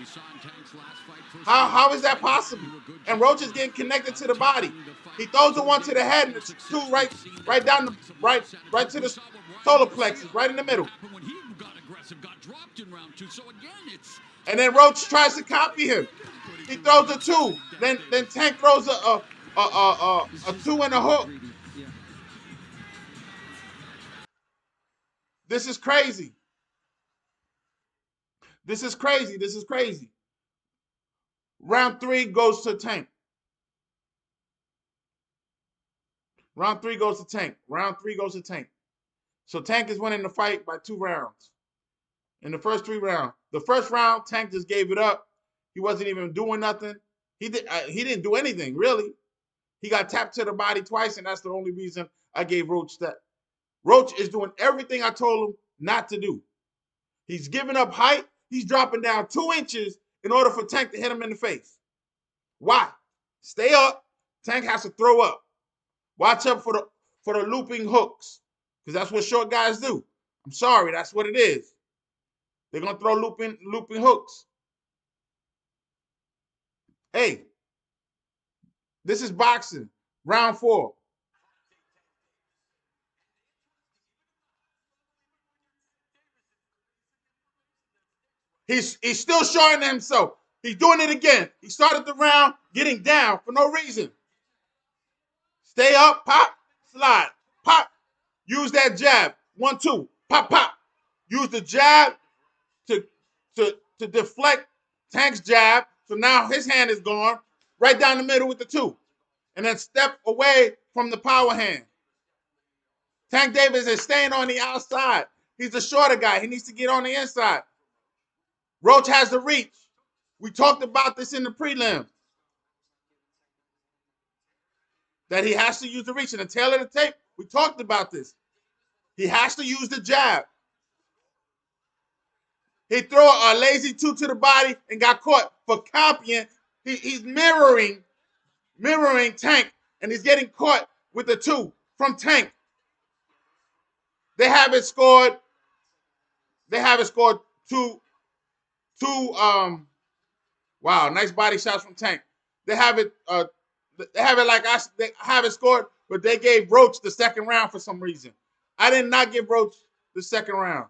How is that possible? And Roach is getting connected to the body. He throws the 1 to the head and the 2 right down the right to the solar plexus, right in the middle. And then Roach tries to copy him. He throws a 2. Then Tank throws a 2 and a hook. This is crazy. This is crazy. This is crazy. Round 3 goes to Tank. Round 3 goes to Tank. Round 3 goes to Tank. So Tank is winning the fight by 2 rounds. In the first 3 rounds. The first round, Tank just gave it up. He wasn't even doing nothing. He didn't do anything, really. He got tapped to the body twice, and that's the only reason I gave Roach that. Roach is doing everything I told him not to do. He's giving up height. He's dropping down 2 inches in order for Tank to hit him in the face. Why? Stay up. Tank has to throw up. Watch out for the looping hooks, because that's what short guys do. I'm sorry, that's what it is. They're gonna throw looping hooks. Hey, this is boxing. Round 4. He's still showing himself. He's doing it again. He started the round getting down for no reason. Stay up, pop, slide, pop. Use that jab. 1-2, pop, pop. Use the jab to deflect Tank's jab. So now his hand is gone right down the middle with the 2. And then step away from the power hand. Tank Davis is staying on the outside. He's a shorter guy. He needs to get on the inside. Roach has the reach. We talked about this in the prelim. That he has to use the reach. In the tail of the tape, we talked about this. He has to use the jab. He threw a lazy 2 to the body and got caught for copying. He's mirroring Tank, and he's getting caught with the 2 from Tank. They have it scored. They have it scored two. Wow, nice body shots from Tank. They have it. They have it like they have it scored, but they gave Roach the second round for some reason. I did not give Roach the second round.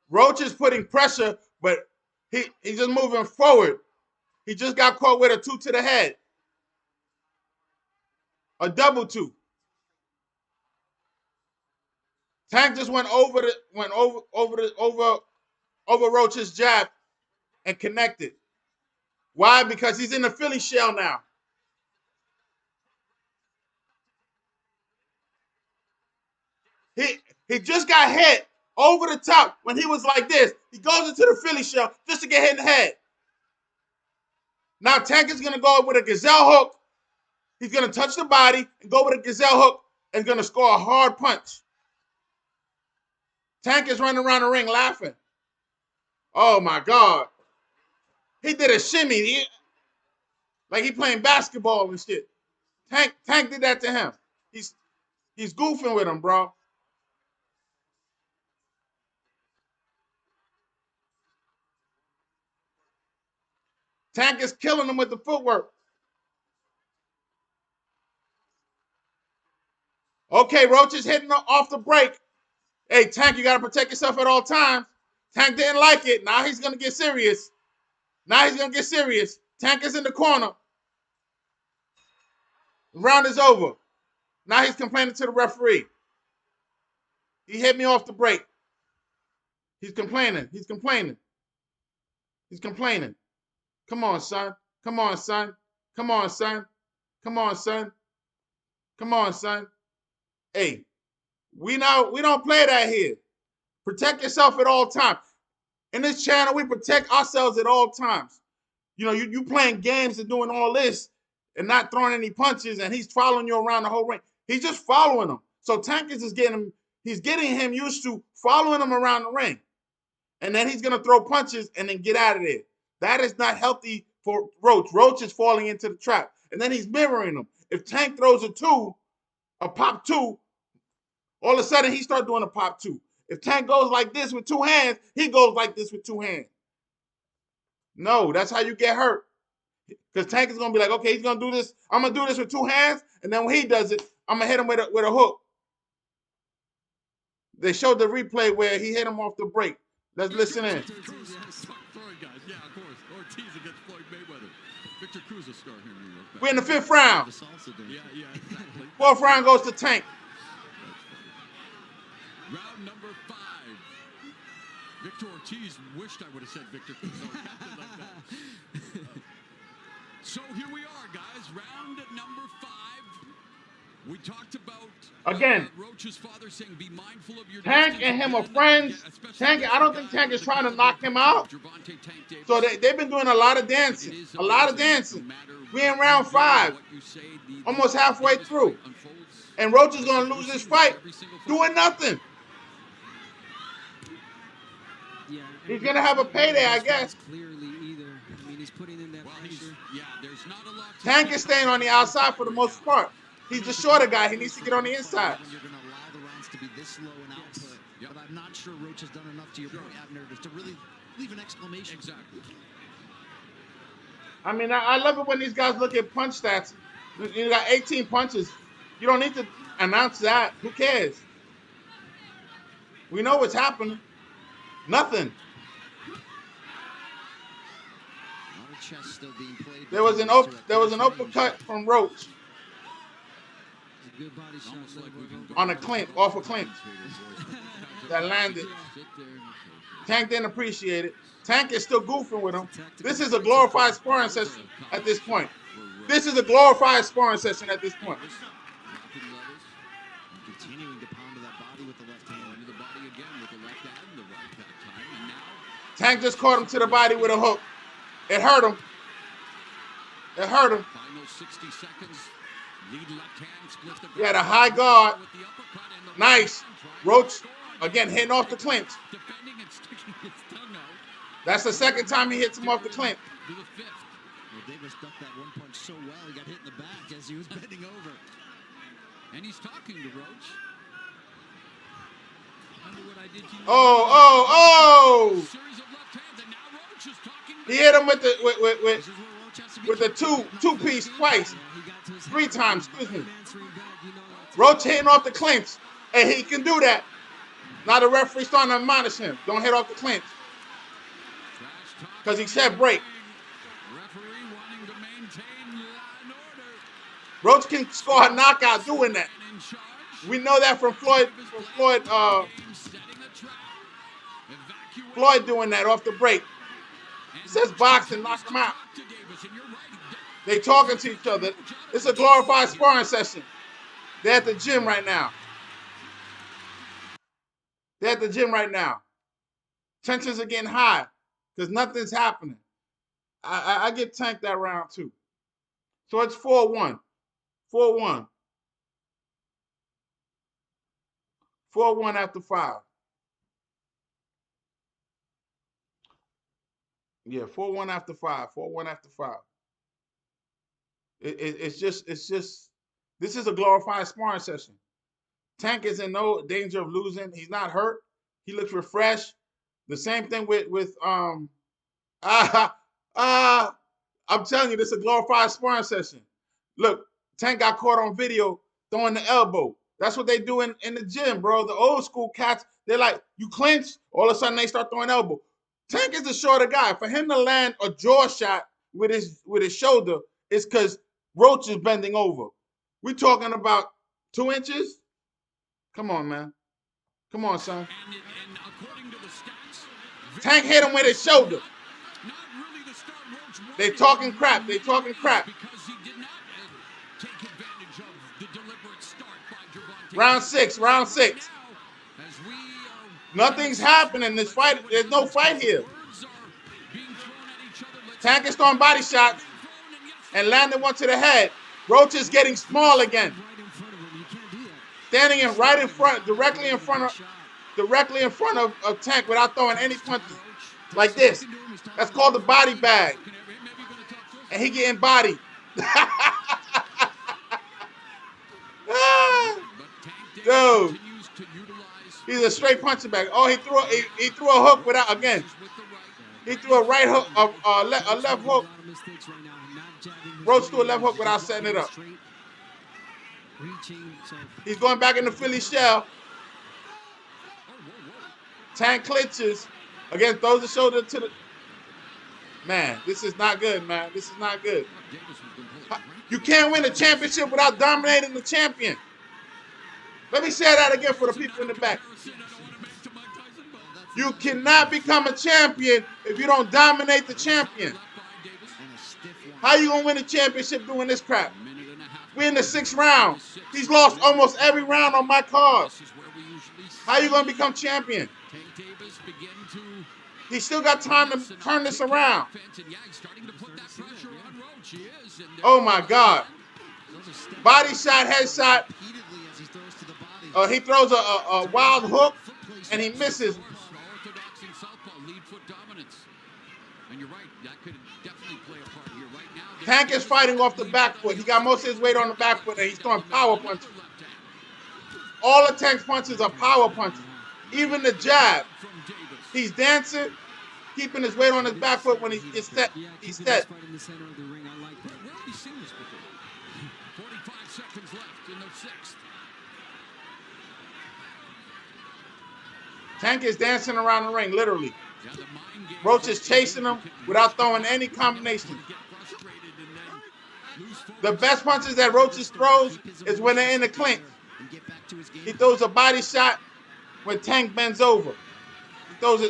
Roach is putting pressure, but he's just moving forward. He just got caught with a 2 to the head. A double 2. Tank just went over Roach's jab and connected. Why? Because he's in the Philly shell now. He just got hit over the top when he was like this. He goes into the Philly shell just to get hit in the head. Now Tank is going to go with a gazelle hook. He's going to touch the body and go with a gazelle hook and going to score a hard punch. Tank is running around the ring laughing. Oh, my God. He did a shimmy. Like he playing basketball and shit. Tank did that to him. He's goofing with him, bro. Tank is killing him with the footwork. Okay, Roach is hitting off the break. Hey, Tank, you got to protect yourself at all times. Tank didn't like it. Now he's going to get serious. Tank is in the corner. The round is over. Now he's complaining to the referee. He hit me off the break. He's complaining. Come on, son. Come on, son. Hey, we don't play that here. Protect yourself at all times. In this channel, we protect ourselves at all times. You know, you playing games and doing all this and not throwing any punches, and he's following you around the whole ring. He's just following him. So Tank is just getting him. He's getting him used to following him around the ring. And then he's going to throw punches and then get out of there. That is not healthy for Roach. Roach is falling into the trap. And then he's mirroring him. If Tank throws a pop two, all of a sudden he starts doing a pop two. If Tank goes like this with two hands, he goes like this with two hands. No, that's how you get hurt. Because Tank is going to be like, okay, he's going to do this. I'm going to do this with two hands. And then when he does it, I'm going to hit him with a hook. They showed the replay where he hit him off the break. Let's listen in. Sorry, guys. Yeah, of course. Ortiz against Floyd Mayweather. Victor Cruz is star here in New York. We're in the 5th round. Yeah, exactly. 4th round goes to Tank. Round number 5. Victor Ortiz wished I would have said Victor Cruz. So here we are, guys. Round number 5. We talked about again. Roach's father saying, "Be mindful of your Tank and him are friends. Tank, I don't think Tank is trying to knock him out. So they've been doing a lot of dancing. A lot of dancing. We're in round 5. Almost halfway through. And Roach is going to lose this fight doing nothing. Yeah, he's going to have a payday, I guess. Clearly either. I mean, he's putting in that pressure. There's not a lot. Tank is staying on the outside for the most part. He's the shorter guy. He needs to get on the inside. You're going to allow the rounds to be this low in output, but I'm not sure Roach has done enough, to your point, Abner, to really leave an exclamation. Exactly. I mean, I love it when these guys look at punch stats. You got 18 punches. You don't need to announce that. Who cares? We know what's happening. Nothing. A lot of chess still being played. There was an uppercut from Roach. Good body shot on a clinch, off a clinch. That landed. Tank didn't appreciate it. Tank is still goofing with him. This is a glorified sparring session at this point. This is a glorified sparring session at this point. Continuing to pound to that body with the left hand. Into the body again with the left and the right that time. And now Tank just caught him to the body with a hook. It hurt him. It hurt him. Final 60 seconds. Lead left hand, split the he had a high guard. Nice. Roach, again, hitting off the clinch. Defending and sticking his tongue out. That's the second time he hits him off the clinch. To the 5th. Well, Davis ducked that one punch so well, he got hit in the back as he was bending over. And he's talking to Roach. Wonder what I did to you. Oh! Series of left hands, and now Roach is talking. He hit him with the two-piece twice. 3 times, excuse me. Roach hitting off the clinch, and he can do that. Now the referee starting to admonish him. Don't hit off the clinch. Because he said break. Referee wanting to maintain law and order. Roach can score a knockout doing that. We know that from Floyd doing that off the break. He says box and knock him out. They talking to each other. It's a glorified sparring session. They're at the gym right now. Tensions are getting high because nothing's happening. I get Tank that round too. So it's 4-1. 4-1. 4-1 after 5. Yeah, 4-1 after 5. 4-1 after 5. It's just this is a glorified sparring session. Tank is in no danger of losing. He's not hurt. He looks refreshed. The same thing with I'm telling you, this is a glorified sparring session. Look, Tank got caught on video throwing the elbow. That's what they do in the gym, bro. The old school cats, they're like, you clinch, all of a sudden they start throwing elbow. Tank is the shorter guy. For him to land a jaw shot with his shoulder, it's because Roach is bending over. We're talking about 2 inches? Come on, man. Come on, son. And according to the stats, Tank hit him with his shoulder. not really the start Roach wanted. They talking crap. They talking crap. Because he did not take advantage of the deliberate start by Gervonta. Round 6. Round 6. Now, as we Nothing's happening in this fight. There's no fight here. words are being thrown at each other. Let's Tank is throwing body shots and landing one to the head. Roach is getting small again. Right in front of him. You can't do that. standing in right in front, directly in front of Tank without throwing any punches. Like this. That's called the body bag. And he getting bodied. Dude. He's a straight punching bag. Oh, he threw a hook without, again. He threw a right hook, a left hook. Roach threw a left hook without setting it up. He's going back in the Philly shell. Tank clinches. Again, throws the shoulder to the... Man, this is not good, man. This is not good. You can't win a championship without dominating the champion. Let me say that again for the people in the back. You cannot become a champion if you don't dominate the champion. How you going to win a championship doing this crap? We're in the 6th round. He's lost almost every round on my card. How you going to become champion? He still got time to turn this around. Oh, my God. Body shot, head shot. He throws a wild hook, and he misses. Tank is fighting off the back foot. He got most of his weight on the back foot, and he's throwing power punches. All of Tank's punches are power punches. Even the jab. He's dancing, keeping his weight on his back foot when he gets set. He's set. 45 seconds left in the 6th. Tank is dancing around the ring, literally. Roach is chasing him without throwing any combination. The best punches that Roach throws is when they're in the clinch. He throws a body shot when Tank bends over. He throws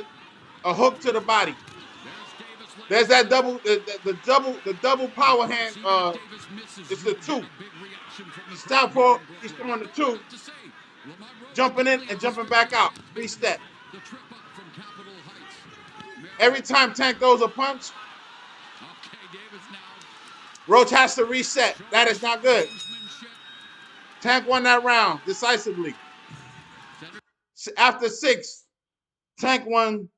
a hook to the body. There's that double, the double power hand. It's the 2. Southpaw, he's throwing the 2. Jumping in and jumping back out. Reset. Every time Tank throws a punch, Roach has to reset. That is not good. Tank won that round decisively. After 6, Tank won.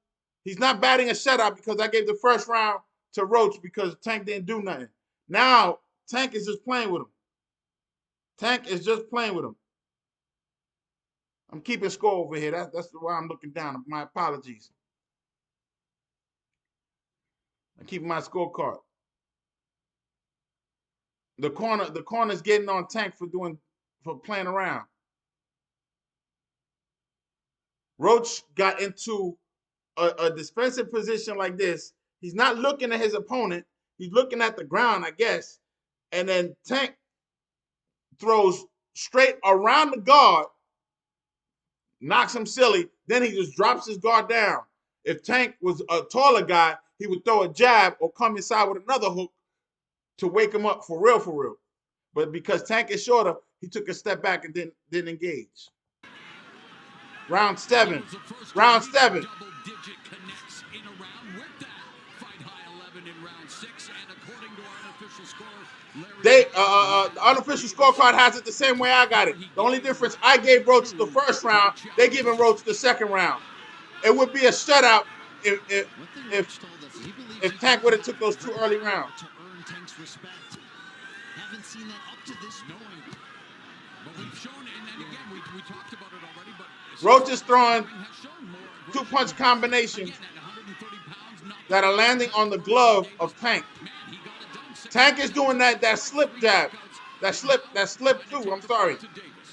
He's not batting a shutout because I gave the first round to Roach because Tank didn't do nothing. Now, Tank is just playing with him. Tank is just playing with him. I'm keeping score over here. That's why I'm looking down. My apologies. I'm keeping my scorecard. The corner's getting on Tank for playing around. Roach got into a defensive position like this. He's not looking at his opponent. He's looking at the ground, I guess. And then Tank throws straight around the guard, knocks him silly. Then he just drops his guard down. If Tank was a taller guy, he would throw a jab or come inside with another hook to wake him up for real, for real. But because Tank is shorter, he took a step back and didn't engage. Round 7. Round 7. The unofficial scorecard has it the same way I got it. The only difference, I gave Roach the first round. They giving Roach the second round. It would be a shutout if Tank would have took those 2 early rounds. Haven't seen that up to this point. But we've shown, and again, we talked about it already, but Roach is throwing 2-punch combinations that are landing on the glove of Tank. Tank is doing that slip jab. That slip 2, I'm sorry.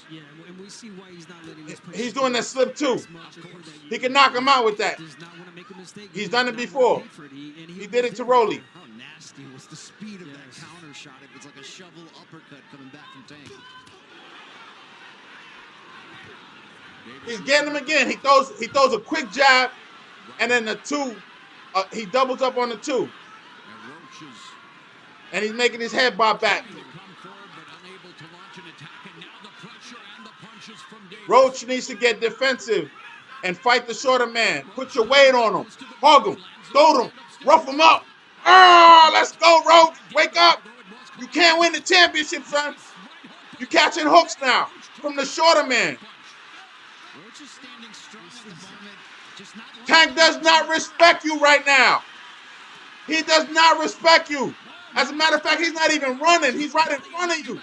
Yeah, and we see why he's not letting this He's doing that slip 2. He can knock him out with that. He's done it before. He did it to Rolly. How nasty was the speed of that counter shot? It was like a shovel uppercut coming back from Tank. He's getting him again. He throws a quick jab, and then the 2, he doubles up on the 2. And he's making his head bob back. Roach needs to get defensive and fight the shorter man. Put your weight on him. Hug him. Throw him. Rough him up. Let's go, Roach. Wake up. You can't win the championship, son. You catching hooks now. from the shorter man. Roach is standing strong at the moment. Just not Tank does not respect you right now. He does not respect you. As a matter of fact, he's not even running. He's right in front of you.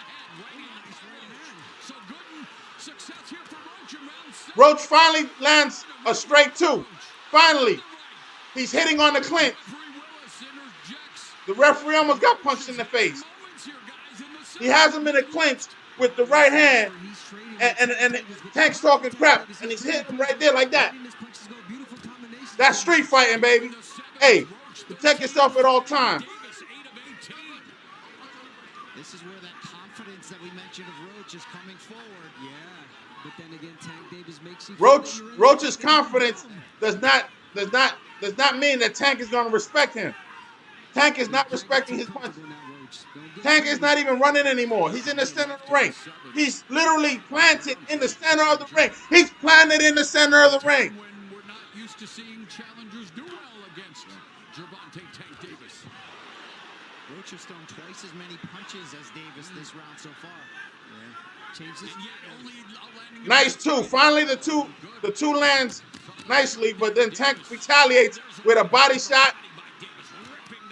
So good success here for Roach in round 7. Roach finally lands a straight 2. Finally. He's hitting on the clinch. The referee almost got punched in the face. He has him in a clinch with the right hand, and Tank's talking crap, and he's hitting him right there like that. That's street fighting, baby. Hey, protect yourself at all times. This is where that confidence that we mentioned of Roach is coming forward. Yeah, but then again, Tank Davis makes you. Roach's confidence does not mean that Tank is going to respect him. Tank is not respecting his punches. Tank is not even running anymore. He's in the center of the ring. He's literally planted in the center of the ring. He's planted in the center of the ring. When we're not used to seeing challengers do well against Gervonta Tank Davis. Roach has thrown twice as many punches as Davis this round so far. Changes. Nice 2. Finally, the two lands nicely, but then Tank retaliates with a body shot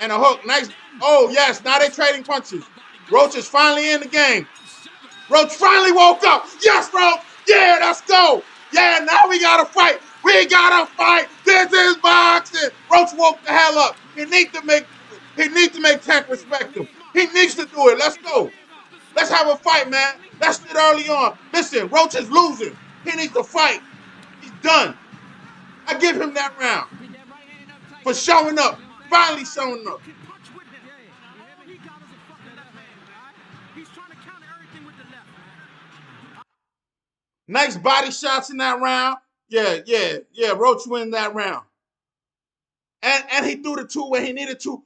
and a hook. Nice. Oh, yes. Now they're trading punches. Roach is finally in the game. Roach finally woke up. Yes, Roach. Yeah, let's go. Yeah, now we got to fight. We got to fight. This is boxing. Roach woke the hell up. He needs to make Tank respect him. He needs to do it. Let's go. Let's have a fight, man. That's it early on. Listen, Roach is losing. He needs to fight. He's done. I give him that round for showing up. Finally showing up. Nice body shots in that round. Yeah. Roach win that round. And he threw the 2 where he needed to.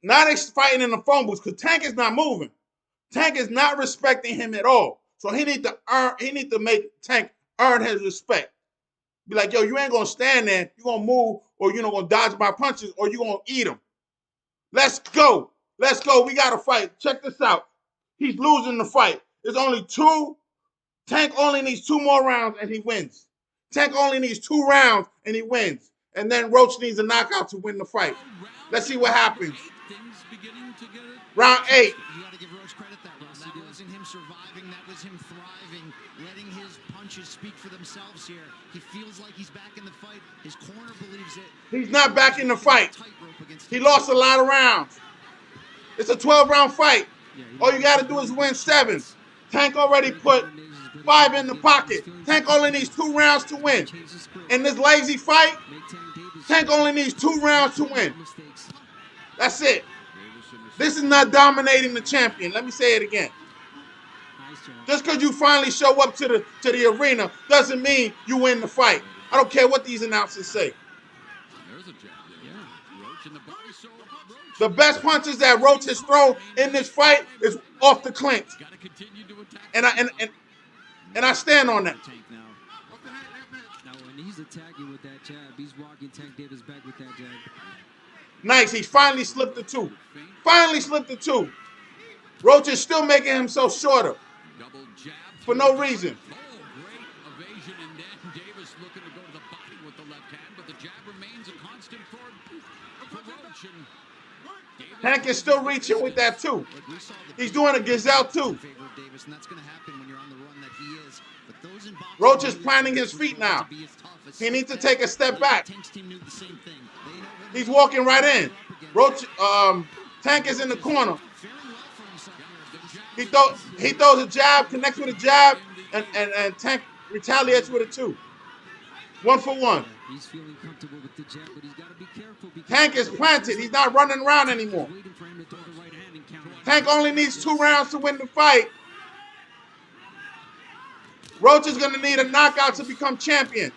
Now they're fighting in the phone booth because Tank is not moving. Tank is not respecting him at all. So he need to make Tank earn his respect. Be like, yo, you ain't gonna stand there. You're gonna move, or you're not gonna dodge my punches, or you're gonna eat them. Let's go. Let's go. We gotta fight. Check this out. He's losing the fight. There's only 2. Tank only needs 2 more rounds and he wins. Tank only needs 2 rounds and he wins. And then Roach needs a knockout to win the fight. Let's see what happens. Round 8. You got to give Roach credit that round. That wasn't him surviving. That was him thriving, letting his punches speak for themselves here. He feels like he's back in the fight. His corner believes it. He's not back in the fight. He lost a lot of rounds. It's a 12-round fight. All you got to do is win 7. Tank already put 5 in the pocket. Tank only needs 2 rounds to win. In this lazy fight, Tank only needs 2 rounds to win. That's it. This is not dominating the champion. Let me say it again. Just because you finally show up to the arena doesn't mean you win the fight. I don't care what these announcers say. The best punches that Roach has thrown in this fight is off the clinch. And I stand on that. Now when he's attacking with that jab, he's walking Tank Davis back with that jab. Nice. He finally slipped the 2. Finally slipped the 2. Roach is still making himself shorter. For no reason. Oh, great evasion, and then Davis looking to go to the body with the left hand, but the jab remains a constant for Roach. Tank is still reaching with that 2. He's doing a gazelle 2. Roach is planting his feet now. He needs to take a step back. He's walking right in. Roach, Tank is in the corner. He throws a jab, connects with a jab, and Tank retaliates with a 2. 1 for 1. He's feeling comfortable with the jab, but he's got to be careful. Tank is planted. He's not running around anymore. Tank only needs 2 rounds to win the fight. Roach is going to need a knockout to become champion.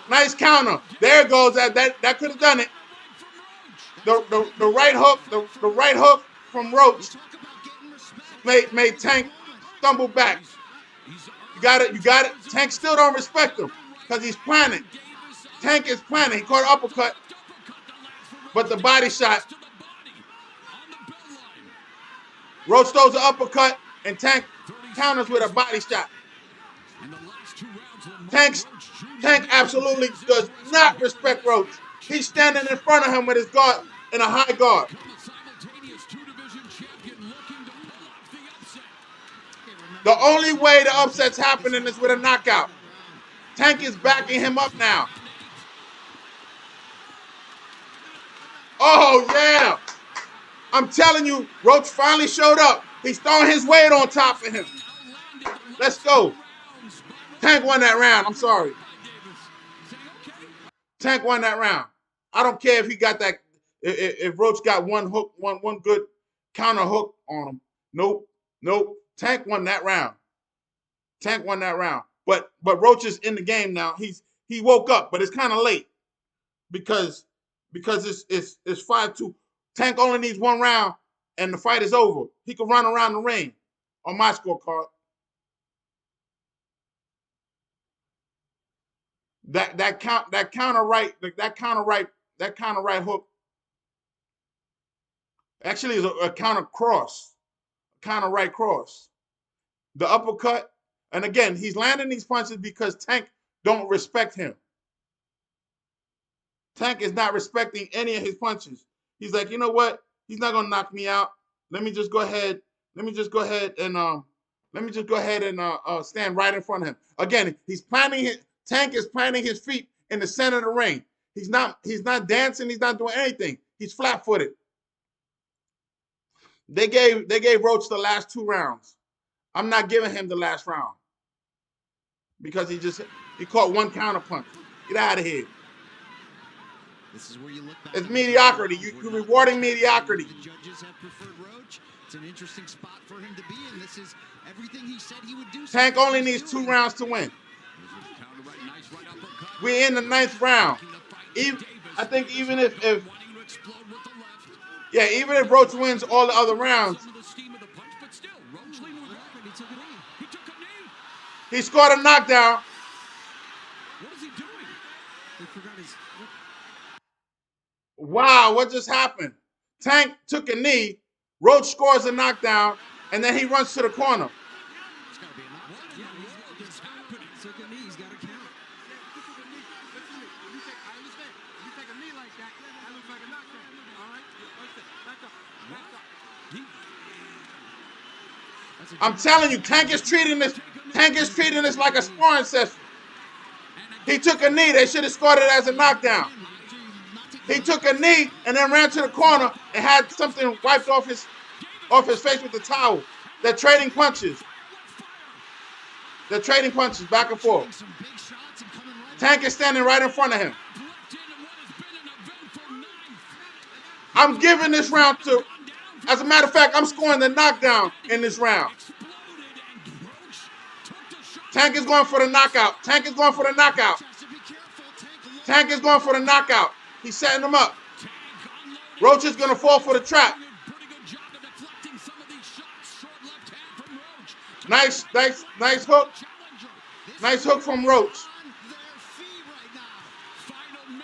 Nice counter. There it goes. That could have done it. The right hook from Roach made Tank stumble back. You got it. Tank still don't respect him because he's planning. Tank is planning. He caught an uppercut, but the body shot. Roach throws an uppercut, and Tank counters with a body shot. Tank absolutely does not respect Roach. He's standing in front of him with his guard in a high guard. The only way the upset's happening is with a knockout. Tank is backing him up now. Oh, yeah. I'm telling you, Roach finally showed up. He's throwing his weight on top of him. Let's go. Tank won that round. I'm sorry. Tank won that round. I don't care if he got that, if Roach got one hook, one good counter hook on him. Nope. Tank won that round. Tank won that round. But Roach is in the game now. He woke up, but it's kind of late because it's 5-2. Tank only needs one round and the fight is over. He can run around the ring on my scorecard. That counter right hook actually is a counter cross, counter right cross. The uppercut, and again, he's landing these punches because Tank don't respect him. Tank is not respecting any of his punches. He's like, you know what? He's not gonna knock me out. Let me just go ahead and stand right in front of him. Again, Tank is planting his feet in the center of the ring. He's not dancing, he's not doing anything. He's flat-footed. They gave Roach the last 2 rounds. I'm not giving him the last round because he caught one counter punch. Get out of here. This is where you look back. It's mediocrity. You're rewarding mediocrity. The judges have preferred Roach. It's an interesting spot for him to be in. This is everything he said he would do. Tank only needs 2 rounds to win. We're in the 9th round. I think even if Roach wins all the other rounds, he scored a knockdown. What is he doing? He forgot his. Wow, what just happened? Tank took a knee, Roach scores a knockdown, and then he runs to the corner. It's got to be a knockdown. Yeah, he's happening. Took a knee. He's got to count. You take a knee like that, that looks like a knockdown. All right? Back up. I'm telling you, Tank is treating this like a sparring session. He took a knee. They should have scored it as a knockdown. He took a knee and then ran to the corner and had something wiped off his face with the towel. They're trading punches. Back and forth. Tank is standing right in front of him. I'm giving this round to, as a matter of fact, I'm scoring the knockdown in this round. Tank is going for the knockout. He's setting him up. Roach is going to fall for the trap. Nice hook. Nice hook from Roach.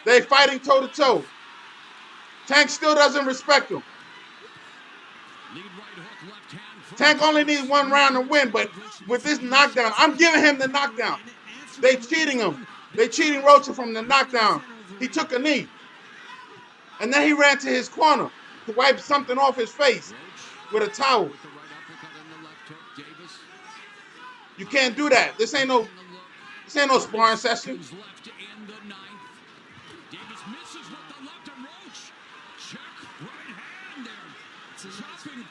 They fighting toe to toe. Tank still doesn't respect him. Tank only needs 1 round to win, but with this knockdown, I'm giving him the knockdown. They cheating him. They cheating Roach from the knockdown. He took a knee. And then he ran to his corner to wipe something off his face with a towel. You can't do that. This ain't no sparring session.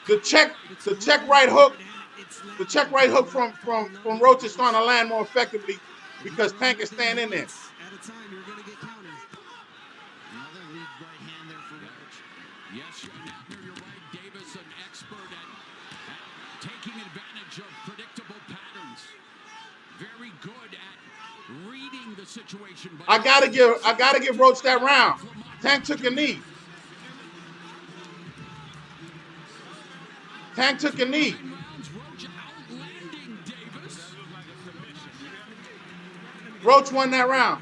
The check right hook from Roach is starting to land more effectively because Tank is staying in there. At a time, you're going to get countered. Another lead right hand there for Roach. Yes, you're right. Davis, an expert at taking advantage of predictable patterns. Very good at reading the situation. But I gotta give Roach that round. Tank took a knee. Roach won that round.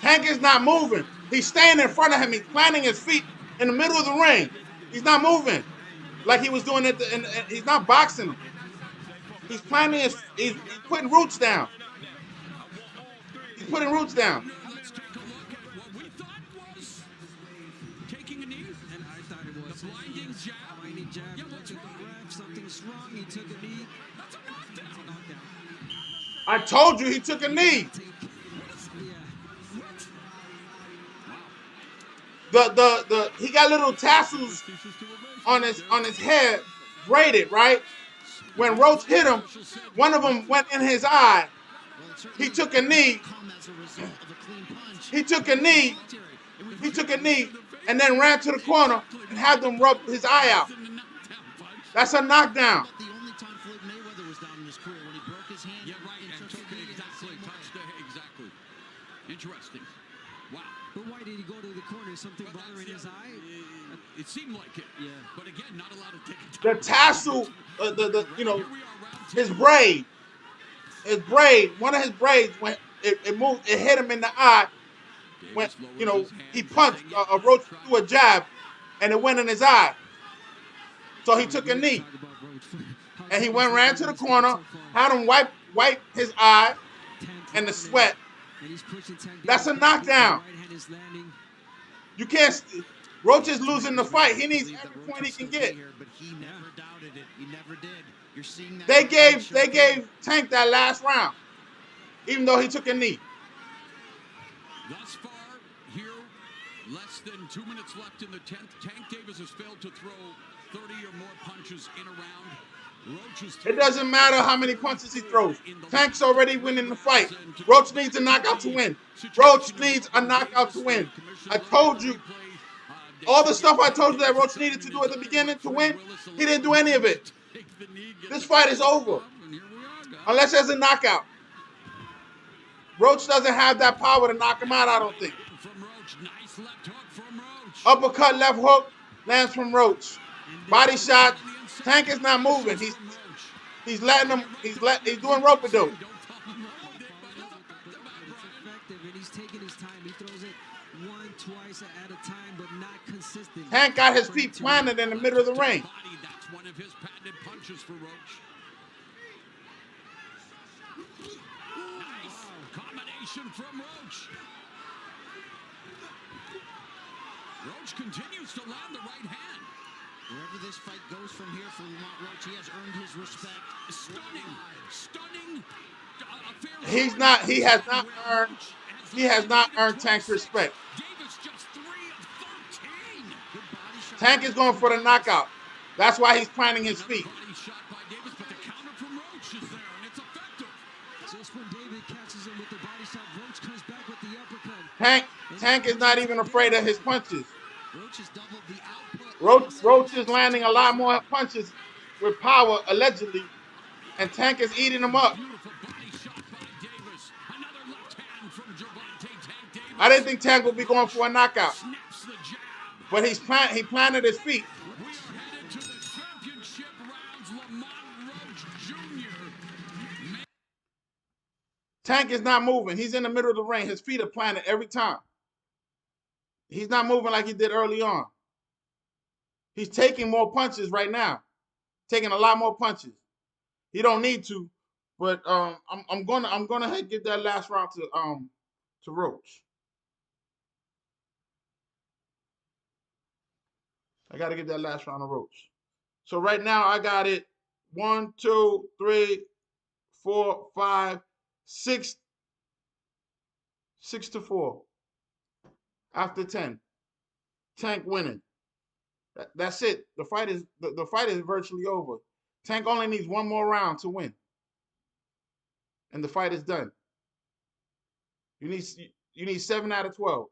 Tank is not moving. He's staying in front of him. He's planting his feet in the middle of the ring. He's not moving like he was doing it. He's not boxing him. He's planting he's putting roots down. He's putting roots down. Let's take a look at what we thought was taking a knee. And I thought it was. The blinding jab. Blinding jab. Yeah, He what's looked at the wrong? ref. Something's wrong. He took a knee. That's a knockdown. I told you he took a knee. Yeah. He got little tassels on his head, braided, right? When Roach hit him, one of them went in his eye. He took a knee. He took a knee. He took a knee and then ran to the corner and had them rub his eye out. That's a knockdown. The only time Floyd Mayweather was down in his career when he broke his hand. Yeah, right. And took it exactly. Interesting. Wow. But why did he go to the corner? Something bothering his eye? It seemed like it. Yeah. But again, not allowed to take it. The tassel, his braid, one of his braids, when it moved, it hit him in the eye. When he punched a Roach through a jab, and it went in his eye. So he took a knee, and he ran to the corner, had him wipe his eye and the sweat. That's a knockdown. You can't. Roach is losing the fight. He needs every point he can get. But he never doubted it. He never did. You're seeing that. They gave Tank that last round, even though he took a knee. Thus far, here, less than 2 minutes left in the 10th. Tank Davis has failed to throw 30 or more punches in a round. Roach is It doesn't matter how many punches he throws. Tank's already winning the fight. Roach needs a knockout to win. Roach needs a knockout to win. I told you. All the stuff I told you that Roach needed to do at the beginning to win, he didn't do any of it. This fight is over. Unless there's a knockout. Roach doesn't have that power to knock him out, I don't think. Uppercut, left hook, lands from Roach. Body shot. Tank is not moving. He's letting him. He's doing rope-a-dope. He's taking his time. He throws it one, twice at a time, but not consistent. Tank got his feet planted in the middle of the ring. That's one of his patented punches for Roach. Nice combination from Roach. Roach continues to land the right hand. Wherever this fight goes from here for Lamont Roach, he has earned his respect. Stunning. He has not earned Tank's respect. Davis just 3 of 13. Tank is going for the knockout. That's why he's planting his feet. Body shot by Davis, but the counter from Roach is there, and it's effective. Just when David catches him with the body shot, Roach comes back with the uppercut. Tank is not even afraid of his punches. Roach has doubled the output. Roach is landing a lot more punches with power, allegedly, and Tank is eating them up. Beautiful body shot by Davis. Another left hand from Gervonta Tank Davis. I didn't think Tank would be going for a knockout, Snaps the jab. but he planted his feet. We're headed to the championship rounds. Lamont Roach Jr. Tank is not moving. He's in the middle of the ring. His feet are planted every time. He's not moving like he did early on. He's taking more punches right now. Taking a lot more punches. He don't need to, but I'm gonna give that last round to Roach. I gotta give that last round to Roach. So right now I got it 1, 2, 3, 4, 5, 6 to 4. After 10. Tank winning. That's it. The fight is virtually over. Tank only needs one more round to win. And the fight is done. You need 7 out of 12.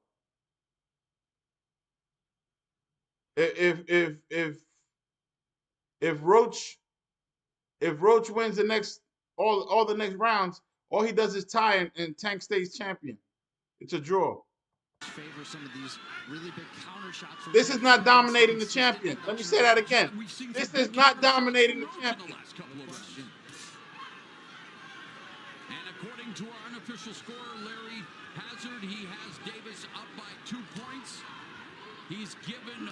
If Roach wins the next all the next rounds, all he does is tie and Tank stays champion. It's a draw. Favor some of these really big counter shots. This is not dominating the champion. Let me say that again. This is not dominating the champion. And according to our unofficial scorer, Larry Hazard, he has Davis up by 2 points. He's given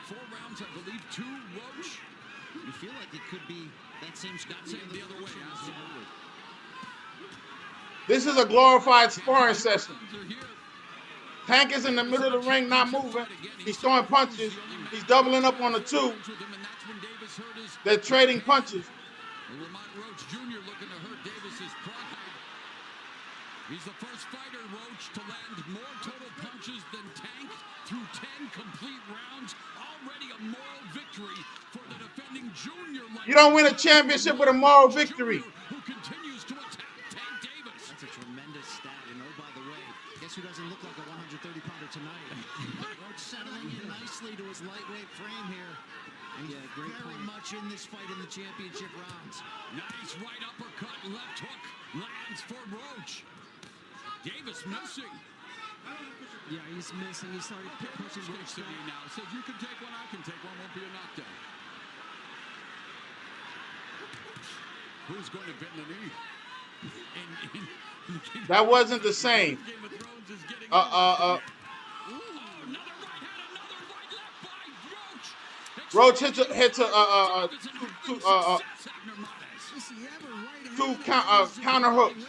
4 rounds, I believe, to Roach. You feel like it could be that same Scott Same the other way, absolutely. This is a glorified sparring session. Rounds are here. Tank is in the middle of the ring, not moving. He's throwing punches. He's doubling up on the 2. With him, and that's when Davis hurt his They're trading punches. Lamont Roach Jr. looking to hurt Davis's pride. He's the first fighter, Roach, to land more total punches than Tank through 10 complete rounds. Already a moral victory for the defending junior. You don't win a championship with a moral victory. Who continues to attack Tank Davis. That's a tremendous stat. And oh, by the way, guess who doesn't look like a 130-pounder tonight? Roach settling in nicely to his lightweight frame here. And Yeah, great very point. much in this fight in the championship rounds. Nice right uppercut, left hook lands for Roach. Davis missing. Yeah, he's missing. He started pushing Roach Kicks to me back. now. Says you can take one, I can take one. Won't be a knockdown. Who's going to bend the knee? That wasn't the same. Game of Thrones is getting Uh, another right hand, another right left by Roach. Roach hits two counter hooks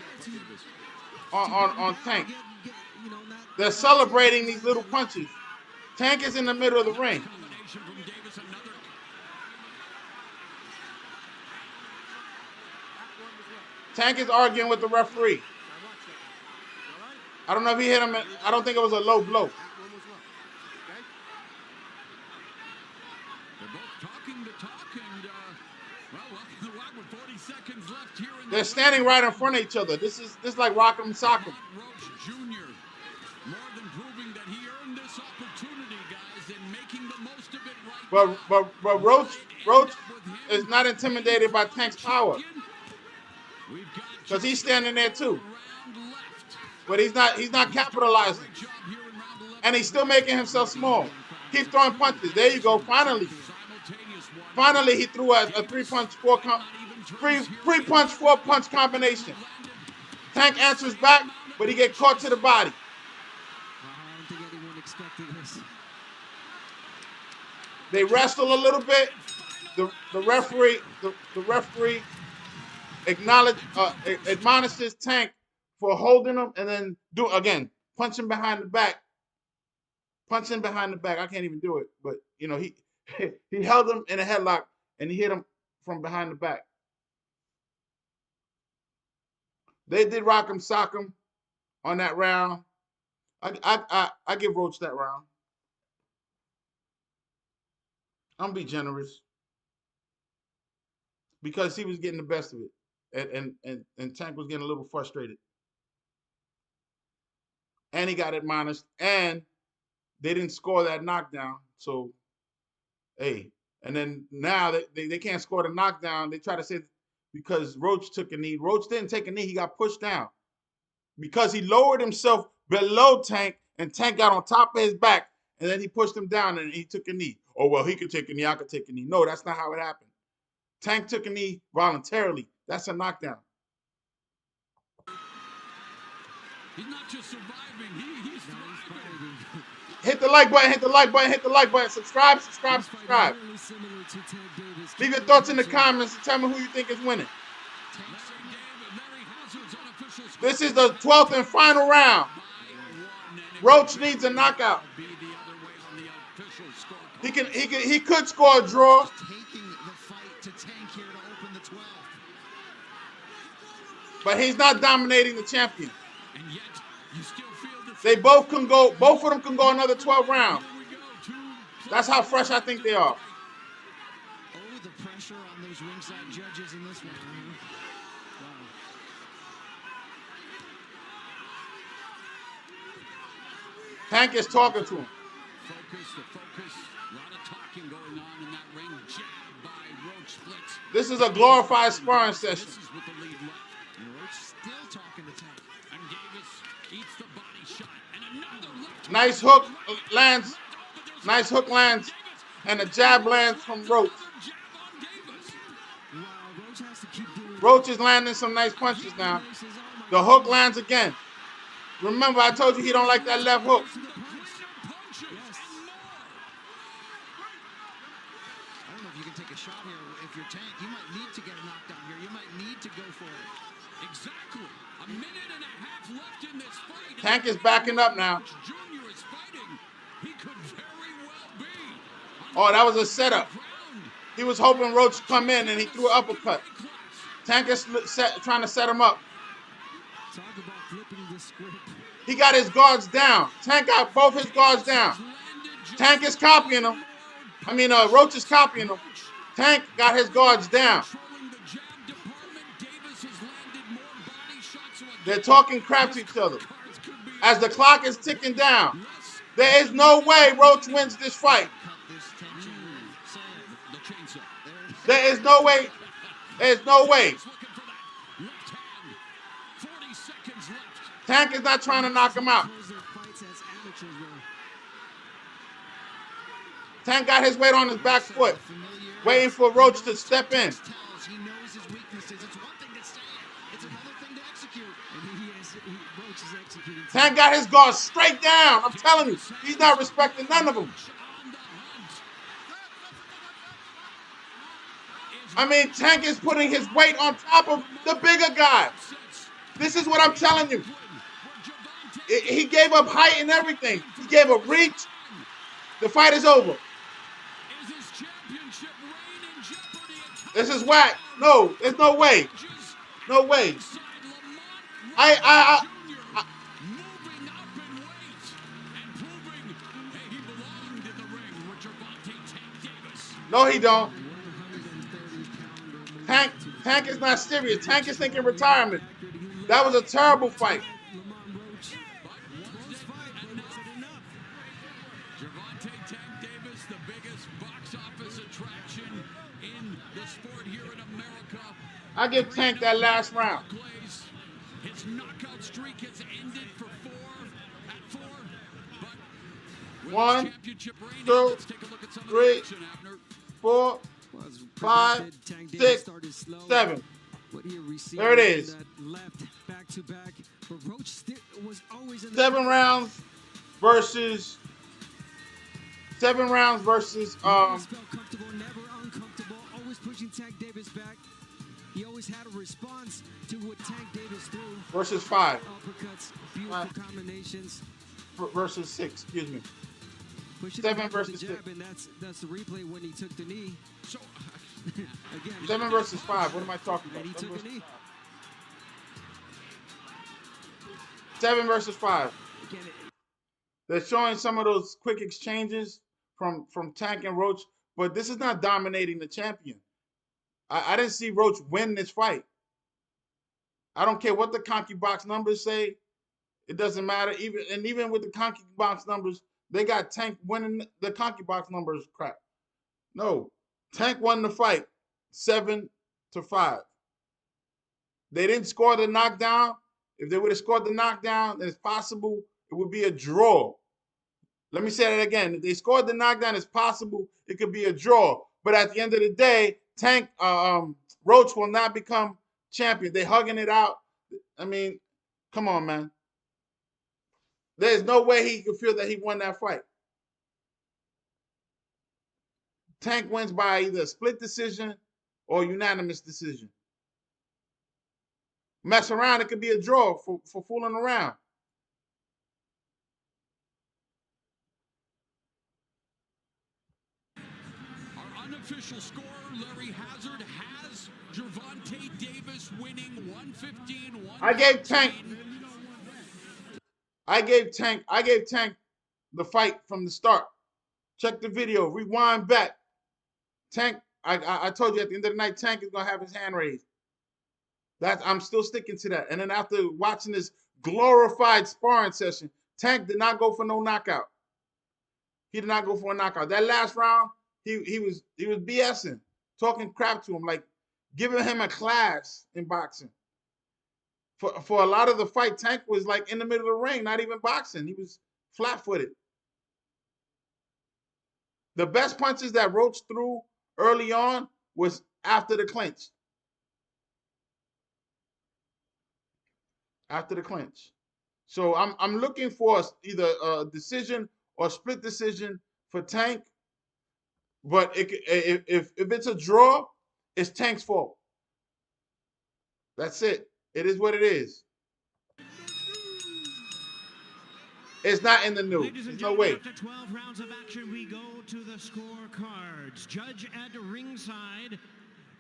on Tank. They're celebrating these little punches. Tank is in the middle of the ring. Combination from Davis, another. Tank is arguing with the referee. I don't know if he hit him. I don't think it was a low blow. They're both talking the talk, and well, with 40 seconds left here in They're standing right in front of each other. This is like Rock'em Sock'em. Roach Jr. more than proving that he earned this opportunity, guys, and making the most of it right. But Roach is not intimidated by Tank's power because he's standing there too. But he's not capitalizing, and he's still making himself small. Keep throwing punches. There you go. Finally, he threw a 3-punch 4-punch combination. Tank answers back, but he get caught to the body. I don't think anyone expected this. They wrestle a little bit. The referee admonishes Tank for holding him and then punching behind the back. Punching behind the back. I can't even do it, but you know he held him in a headlock and he hit him from behind the back. They did Rock'em Sock'em on that round. I give Roach that round. I'm gonna be generous because he was getting the best of it, and Tank was getting a little frustrated, and he got admonished, and they didn't score that knockdown. So, hey, and then now they can't score the knockdown. They try to say because Roach took a knee. Roach didn't take a knee. He got pushed down because he lowered himself below Tank, and Tank got on top of his back, and then he pushed him down, and he took a knee. Oh, well, he could take a knee. I could take a knee. No, that's not how it happened. Tank took a knee voluntarily. That's a knockdown. He's not just surviving, he's thriving. Hit the like button, hit the like button, hit the like button. Subscribe. Really similar to Tank Davis. Leave your thoughts in the comments and tell me who you think is winning. This is the 12th and final round. Roach needs a knockout. He could score a draw. Taking the fight to Tank here to open the 12th. But he's not dominating the champion. And yet, you still feel the They both of them can go another 12 rounds. That's how fresh I think they are. Oh, the pressure on those ringside judges in this one. Tank is talking to him. focus. A lot of talking going on in that ring. Jab by Roach splits. This is a glorified sparring session. This is with the lead left. And Roach still talking to Tank. And Davis eats the body shot. And another left. Nice hook lands. Nice hook lands. And a jab lands from Roach. Jab on Davis. Wow, Roach has to keep doing Roach is landing some nice punches now. The hook lands again. Remember, I told you he don't like that left hook. shot here. If you're Tank, you might need to get a knockdown here. You might need to go for it. Exactly. A minute and a half left in this fight. Tank is backing up now. Jr. is fighting. He could very well be. Oh, that was a setup. He was hoping Roach would come in, and he threw an uppercut. Tank is trying to set him up. Talk about flipping the script. He got his guards down. Tank got both his guards down. Tank is copying him. Roach is copying him. Tank got his guards down. They're talking crap to each other. As the clock is ticking down, there is no way Roach wins this fight. There is no way. There's no way. Tank is not trying to knock him out. Tank got his weight on his back foot, waiting for Roach to step in. He knows his weaknesses. It's one thing to say it. It's another thing to execute. Roach is executing. Tank got his guard straight down. I'm telling you, he's not respecting none of them. Tank is putting his weight on top of the bigger guy. This is what I'm telling you. He gave up height and everything. He gave up reach. The fight is over. This is whack. No, there's no way. No way. Moving up in weight and proving he belonged in the ring with Gervonta Tank Davis. No, he don't. Tank is not serious. Tank is thinking retirement. That was a terrible fight. Gervonta Tank Davis, the biggest box office attraction in the sport here in America. I give Tank that last round. His knockout streak has ended for four. But 1, 2, 3, 4, 5, 6, 7. There it is. Back to back. But Roach was always in 7 rounds versus. Felt comfortable, never uncomfortable, always pushing Tank Davis back. He always had a response to what Tank Davis threw. Versus 5. Uppercuts, beautiful combinations. Versus 6, excuse me. Pushing 7 versus the jab, 6. and that's the replay when he took the knee. So Again, 7 versus 5. What am I talking about? and he took a knee. 7 versus 5. Again, They're showing some of those quick exchanges from Tank and Roach, but this is not dominating the champion. I didn't see Roach win this fight. I don't care what the ConcuBox numbers say. It doesn't matter. Even with the ConcuBox numbers, they got Tank winning. The ConcuBox numbers crap. No, Tank won the fight 7-5. They didn't score the knockdown. If they would have scored the knockdown, then it's possible it would be a draw. Let me say that again. If they scored the knockdown, it's possible it could be a draw. But at the end of the day, Roach will not become champion. They're hugging it out. Come on, man. There's no way he could feel that he won that fight. Tank wins by either a split decision or unanimous decision. Mess around, it could be a draw for fooling around. our unofficial score, Larry Hazard has Gervonta Davis winning 115. I gave Tank the fight from the start. Check the video, rewind back. Tank, I told you at the end of the night, Tank is gonna have his hand raised. I'm still sticking to that. And then after watching this glorified sparring session, Tank did not go for no knockout. He did not go for a knockout. That last round, he was BSing, talking crap to him, like giving him a class in boxing. For a lot of the fight, Tank was like in the middle of the ring, not even boxing. He was flat-footed. The best punches that Roach threw early on was after the clinch. After the clinch. So I'm looking for either a decision or split decision for Tank. But if it's a draw, it's Tank's fault. That's it. It is what it is. It's not in the news. Ladies and There's no gentlemen, way. after 12 rounds of action, we go to the scorecards. Judge at ringside,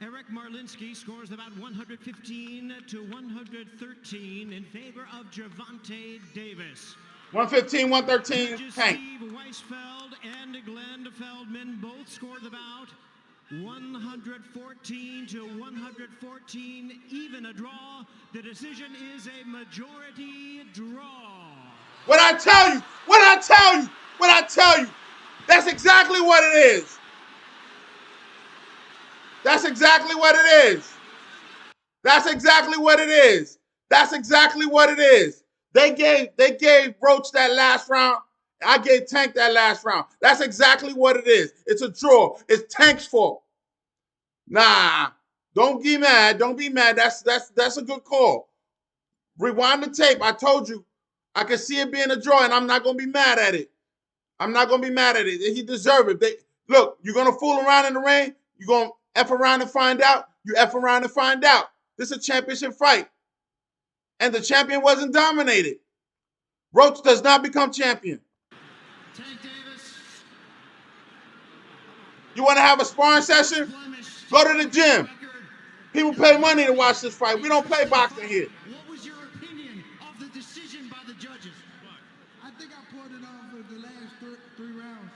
Eric Marlinski scores about 115 to 113 in favor of Gervonta Davis. 115, 113, Judges Tank. Steve Weisfeld and Glenn Feldman both scored about 114 to 114, even a draw. The decision is a majority draw. What I tell you, what I tell you, what I tell you. That's exactly what it is. That's exactly what it is. That's exactly what it is. That's exactly what it is. They gave Roach that last round. I gave Tank that last round. That's exactly what it is. It's a draw. It's Tank's fault. Nah, don't be mad. Don't be mad. That's a good call. Rewind the tape. I told you I could see it being a draw, and I'm not gonna be mad at it. I'm not gonna be mad at it. He deserved it. Look, you're gonna fool around in the ring. You're gonna F around and find out. You F around and find out. This is a championship fight. And the champion wasn't dominated. Roach does not become champion. Tank Davis. You want to have a sparring session? Go to the gym. People pay money to watch this fight. We don't play boxing here. What was your opinion of the decision by the judges? I think I pulled it off for the last three rounds.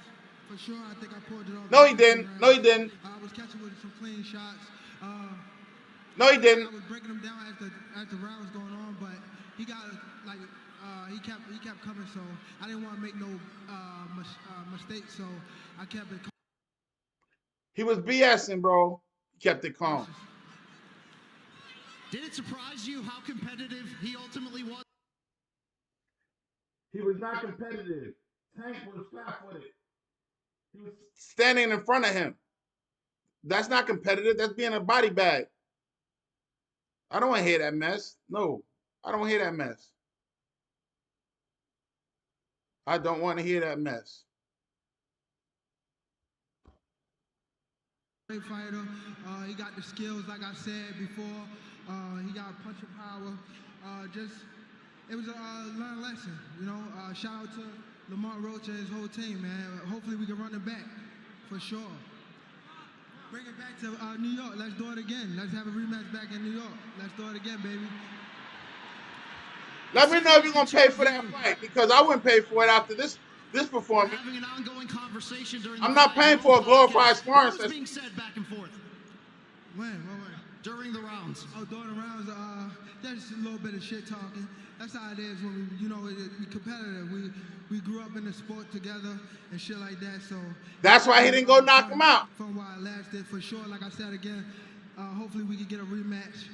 For sure, I think I pulled it off. No, he didn't. No, he didn't. I was catching with some clean shots. No, he didn't. I was breaking him down as the round was going on, but he got like he kept coming. So I didn't want to make no mistakes. So I kept it. He was BSing, bro. He kept it calm. Did it surprise you how competitive he ultimately was? He was not competitive. Tank was flat-footed. He was standing in front of him. That's not competitive. That's being a body bag. I don't want to hear that mess. No, I don't want to hear that mess. I don't want to hear that mess. Great fighter. He got the skills, like I said before. He got punching power. It was a learned lesson, you know. Shout out to Lamont Roach and his whole team, man. Hopefully we can run it back, for sure. Bring it back to New York. Let's do it again. Let's have a rematch back in New York. Let's do it again, baby. Let me know if you're gonna pay for that fight, because I wouldn't pay for it after this performance. Having an ongoing conversation during I'm the not fight. paying for a glorified What sparring was session. being said back and forth When? during the rounds? Oh, during the rounds, there's just a little bit of shit talking. That's how it is when we competitive. We grew up in the sport together and shit like that. So That's why he didn't go knock him out. From while it lasted, for sure. Like I said again, hopefully we can get a rematch.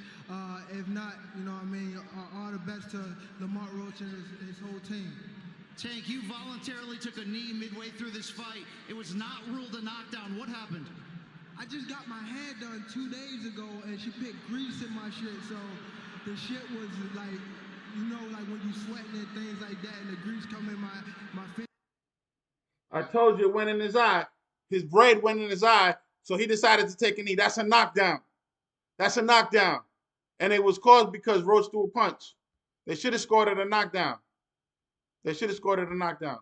If not, you know what I mean, all the best to Lamont Roach and his whole team. Tank, you voluntarily took a knee midway through this fight. It was not ruled a knockdown. What happened? I just got my hair done 2 days ago, and she put grease in my shit, so the shit was like, you know, like when you sweating and things like that, and the grease come in my face. I told you it went in his eye. His braid went in his eye, so he decided to take a knee. That's a knockdown. That's a knockdown. And it was caused because Roach threw a punch. They should have scored at a knockdown. They should have scored at a knockdown.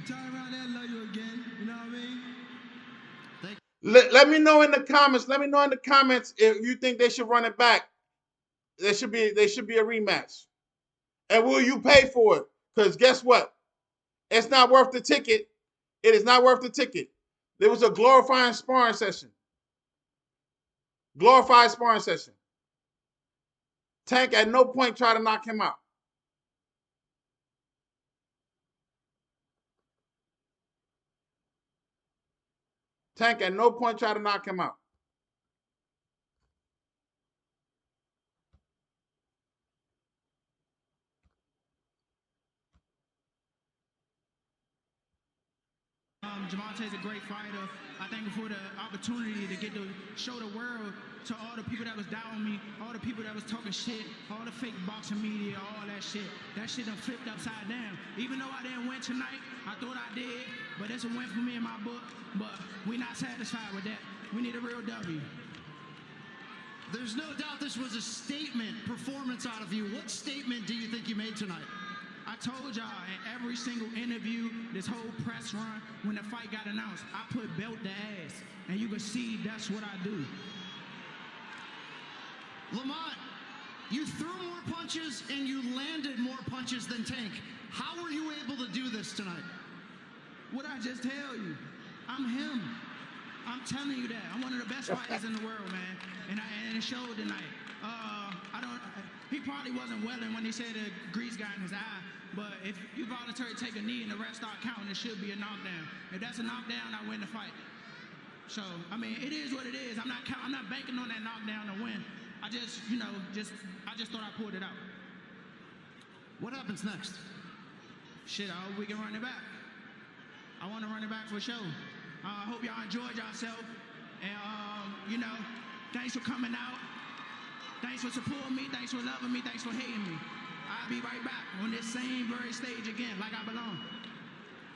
Turn around there, love you again. You know what I mean? Let me know in the comments. Let me know in the comments if you think they should run it back. There should be a rematch. And will you pay for it? Because guess what? It's not worth the ticket. It is not worth the ticket. There was a glorifying sparring session. Glorified sparring session. Tank at no point tried to knock him out. Tank at no point tried to knock him out. Gervonta's a great fighter. I thank him for the opportunity to get to show the world to all the people that was doubting me, all the people that was talking shit, all the fake boxing media, all that shit. That shit done flipped upside down. Even though I didn't win tonight, I thought I did, but it's a win for me in my book. But we're not satisfied with that. We need a real W. There's no doubt this was a statement performance out of you. What statement do you think you made tonight? I told y'all in every single interview, this whole press run, when the fight got announced, I put belt to ass. And you can see that's what I do. Lamont, you threw more punches and you landed more punches than Tank. How were you able to do this tonight? What I just tell you, I'm him. I'm telling you that. I'm one of the best fighters in the world, man. And it showed tonight. He probably wasn't welling when he said the grease got in his eye. But if you voluntarily take a knee and the rest start counting, it should be a knockdown. If that's a knockdown, I win the fight. So, I mean, it is what it is. I'm not banking on that knockdown to win. I just thought I pulled it out. What happens next? Shit, I hope we can run it back. I want to run it back for sure. I hope y'all enjoyed yourself. And, thanks for coming out. Thanks for supporting me. Thanks for loving me. Thanks for hating me. I'll be right back on this same very stage again, like I belong.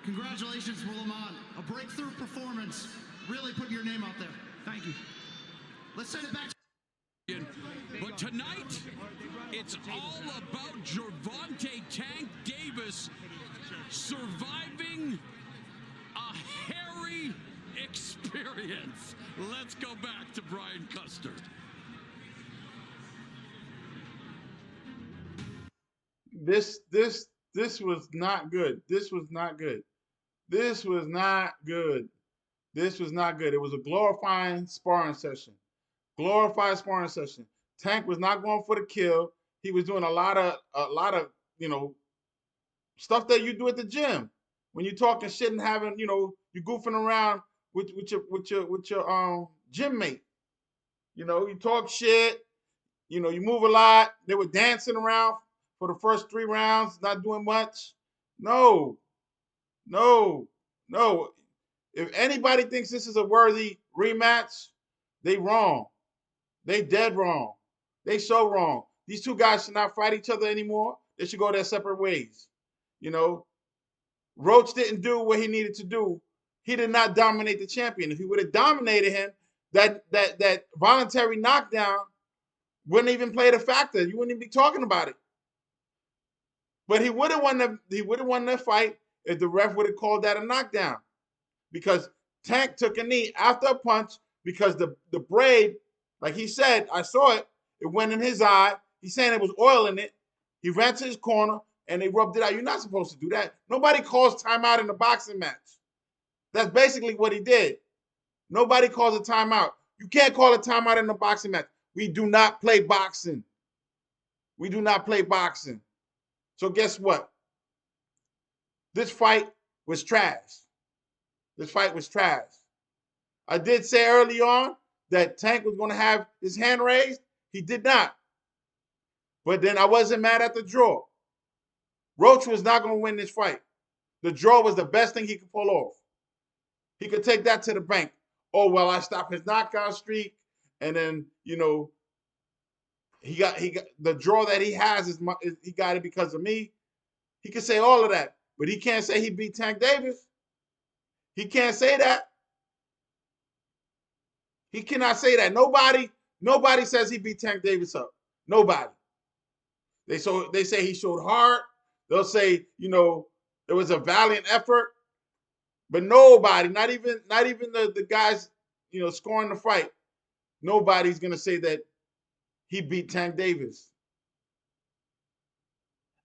Congratulations, Lamont. A breakthrough performance. Really putting your name out there. Thank you. Let's send it back. But tonight, it's all about Gervonta Tank Davis surviving a hairy experience. Let's go back to Brian Custer. This was not good. This was not good. This was not good. This was not good. It was a glorifying sparring session. Glorified sparring session. Tank was not going for the kill. He was doing a lot of stuff that you do at the gym when you're talking shit and having you goofing around with your gym mate. You talk shit. You move a lot. They were dancing around for the first 3 rounds, not doing much. No. If anybody thinks this is a worthy rematch, they wrong. They dead wrong. They so wrong. These two guys should not fight each other anymore. They should go their separate ways. Roach didn't do what he needed to do. He did not dominate the champion. If he would have dominated him, that voluntary knockdown wouldn't even play the factor. You wouldn't even be talking about it. But he would have won the fight if the ref would have called that a knockdown. Because Tank took a knee after a punch because the braid, like he said, I saw it, it went in his eye. He's saying it was oil in it. He ran to his corner and they rubbed it out. You're not supposed to do that. Nobody calls timeout in a boxing match. That's basically what he did. Nobody calls a timeout. You can't call a timeout in a boxing match. We do not play boxing. We do not play boxing. So guess what? This fight was trash. This fight was trash. I did say early on that Tank was going to have his hand raised. He did not. But then I wasn't mad at the draw. Roach was not going to win this fight. The draw was the best thing he could pull off. He could take that to the bank. Oh, well, I stopped his knockout streak. And then, he got the draw that he has he got it because of me. He can say all of that, but he can't say he beat Tank Davis. He can't say that. He cannot say that. Nobody says he beat Tank Davis up. Nobody. They say he showed heart. They'll say, it was a valiant effort. But nobody, not even the guys, scoring the fight, nobody's gonna say that he beat Tank Davis.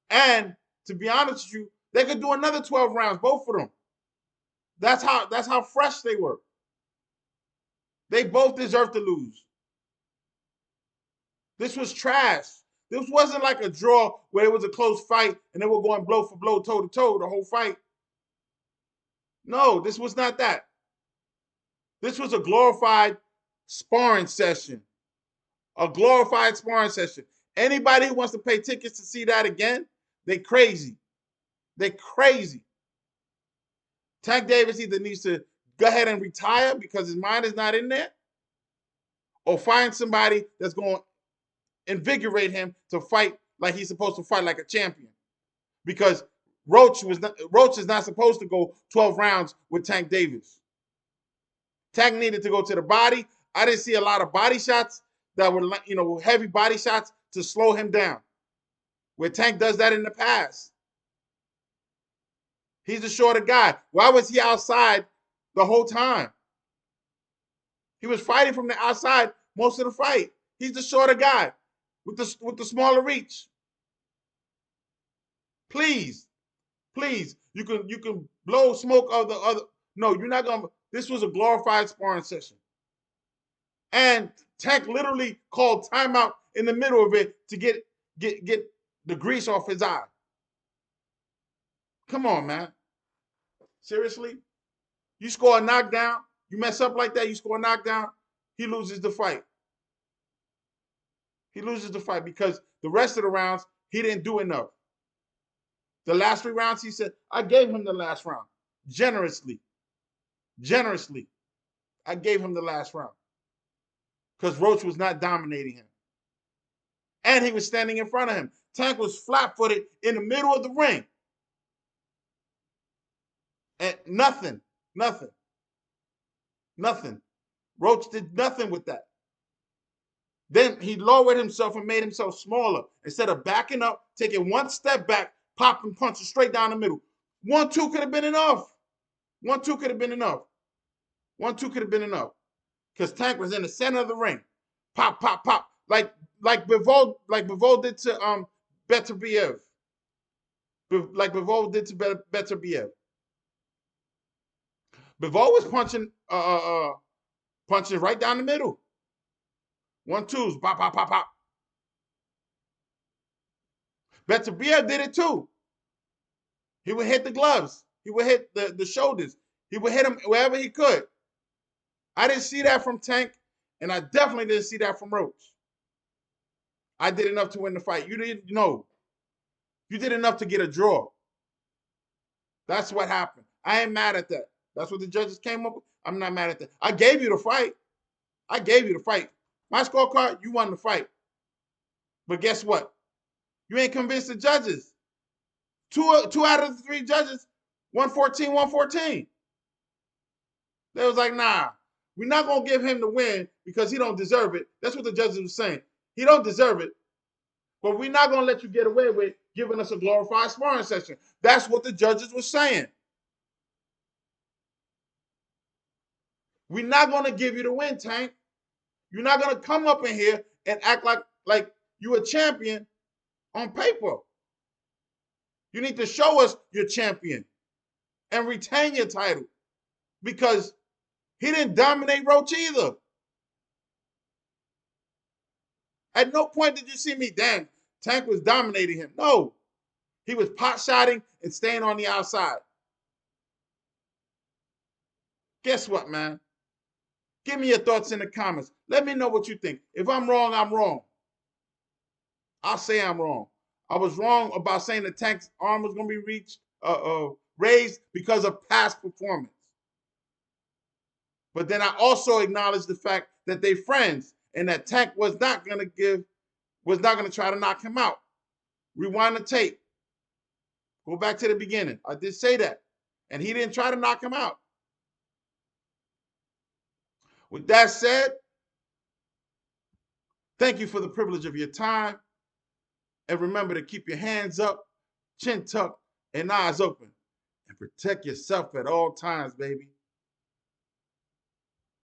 And to be honest with you, they could do another 12 rounds, both of them. That's how fresh they were. They both deserve to lose. This was trash. This wasn't like a draw where it was a close fight and they were going blow for blow, toe to toe the whole fight. No, this was not that. This was a glorified sparring session. A glorified sparring session. Anybody who wants to pay tickets to see that again, they crazy. They crazy. Tank Davis either needs to go ahead and retire because his mind is not in there, or find somebody that's going to invigorate him to fight like he's supposed to fight like a champion. Because Roach is not supposed to go 12 rounds with Tank Davis. Tank needed to go to the body. I didn't see a lot of body shots that were, heavy body shots to slow him down, where Tank does that in the past. He's the shorter guy. Why was he outside the whole time? He was fighting from the outside most of the fight. He's the shorter guy with the smaller reach. Please, you can blow smoke of the other. No, you're not gonna. This was a glorified sparring session, and Tank literally called timeout in the middle of it to get the grease off his eye. Come on, man. Seriously? You score a knockdown, you mess up like that, you score a knockdown, he loses the fight. He loses the fight because the rest of the rounds, he didn't do enough. The last 3 rounds, he said, I gave him the last round. Generously. I gave him the last round. Because Roach was not dominating him. And he was standing in front of him. Tank was flat-footed in the middle of the ring. And nothing. Roach did nothing with that. Then he lowered himself and made himself smaller. Instead of backing up, taking one step back, popping punches straight down the middle. 1-2 could have been enough. 1-2 could have been enough. 1-2 could have been enough. Because Tank was in the center of the ring. Pop, pop, pop. Like Bivol did to Beterbiev. Like Bivol did to Beterbiev. Bivol was punching right down the middle. 1-2s, pop, pop, pop, pop. Beterbiev did it too. He would hit the gloves. He would hit the shoulders. He would hit him wherever he could. I didn't see that from Tank, and I definitely didn't see that from Roach. I did enough to win the fight. You didn't know. You did enough to get a draw. That's what happened. I ain't mad at that. That's what the judges came up with. I'm not mad at that. I gave you the fight. My scorecard, you won the fight. But guess what? You ain't convinced the judges. Two out of the 3 judges, 114. They was like, nah, we're not going to give him the win because he don't deserve it. That's what the judges were saying. He don't deserve it. But we're not going to let you get away with giving us a glorified sparring session. That's what the judges were saying. We're not going to give you the win, Tank. You're not going to come up in here and act like you're a champion on paper. You need to show us you're champion and retain your title because he didn't dominate Roach either. At no point did you see me, damn, Tank was dominating him. No, he was pot-shotting and staying on the outside. Guess what, man? Give me your thoughts in the comments. Let me know what you think. If I'm wrong, I'm wrong. I'll say I'm wrong. I was wrong about saying that Tank's arm was going to be raised because of past performance. But then I also acknowledge the fact that they're friends and that Tank was not going to try to knock him out. Rewind the tape. Go back to the beginning. I did say that. And he didn't try to knock him out. With that said, thank you for the privilege of your time. And remember to keep your hands up, chin tucked, and eyes open. And protect yourself at all times, baby.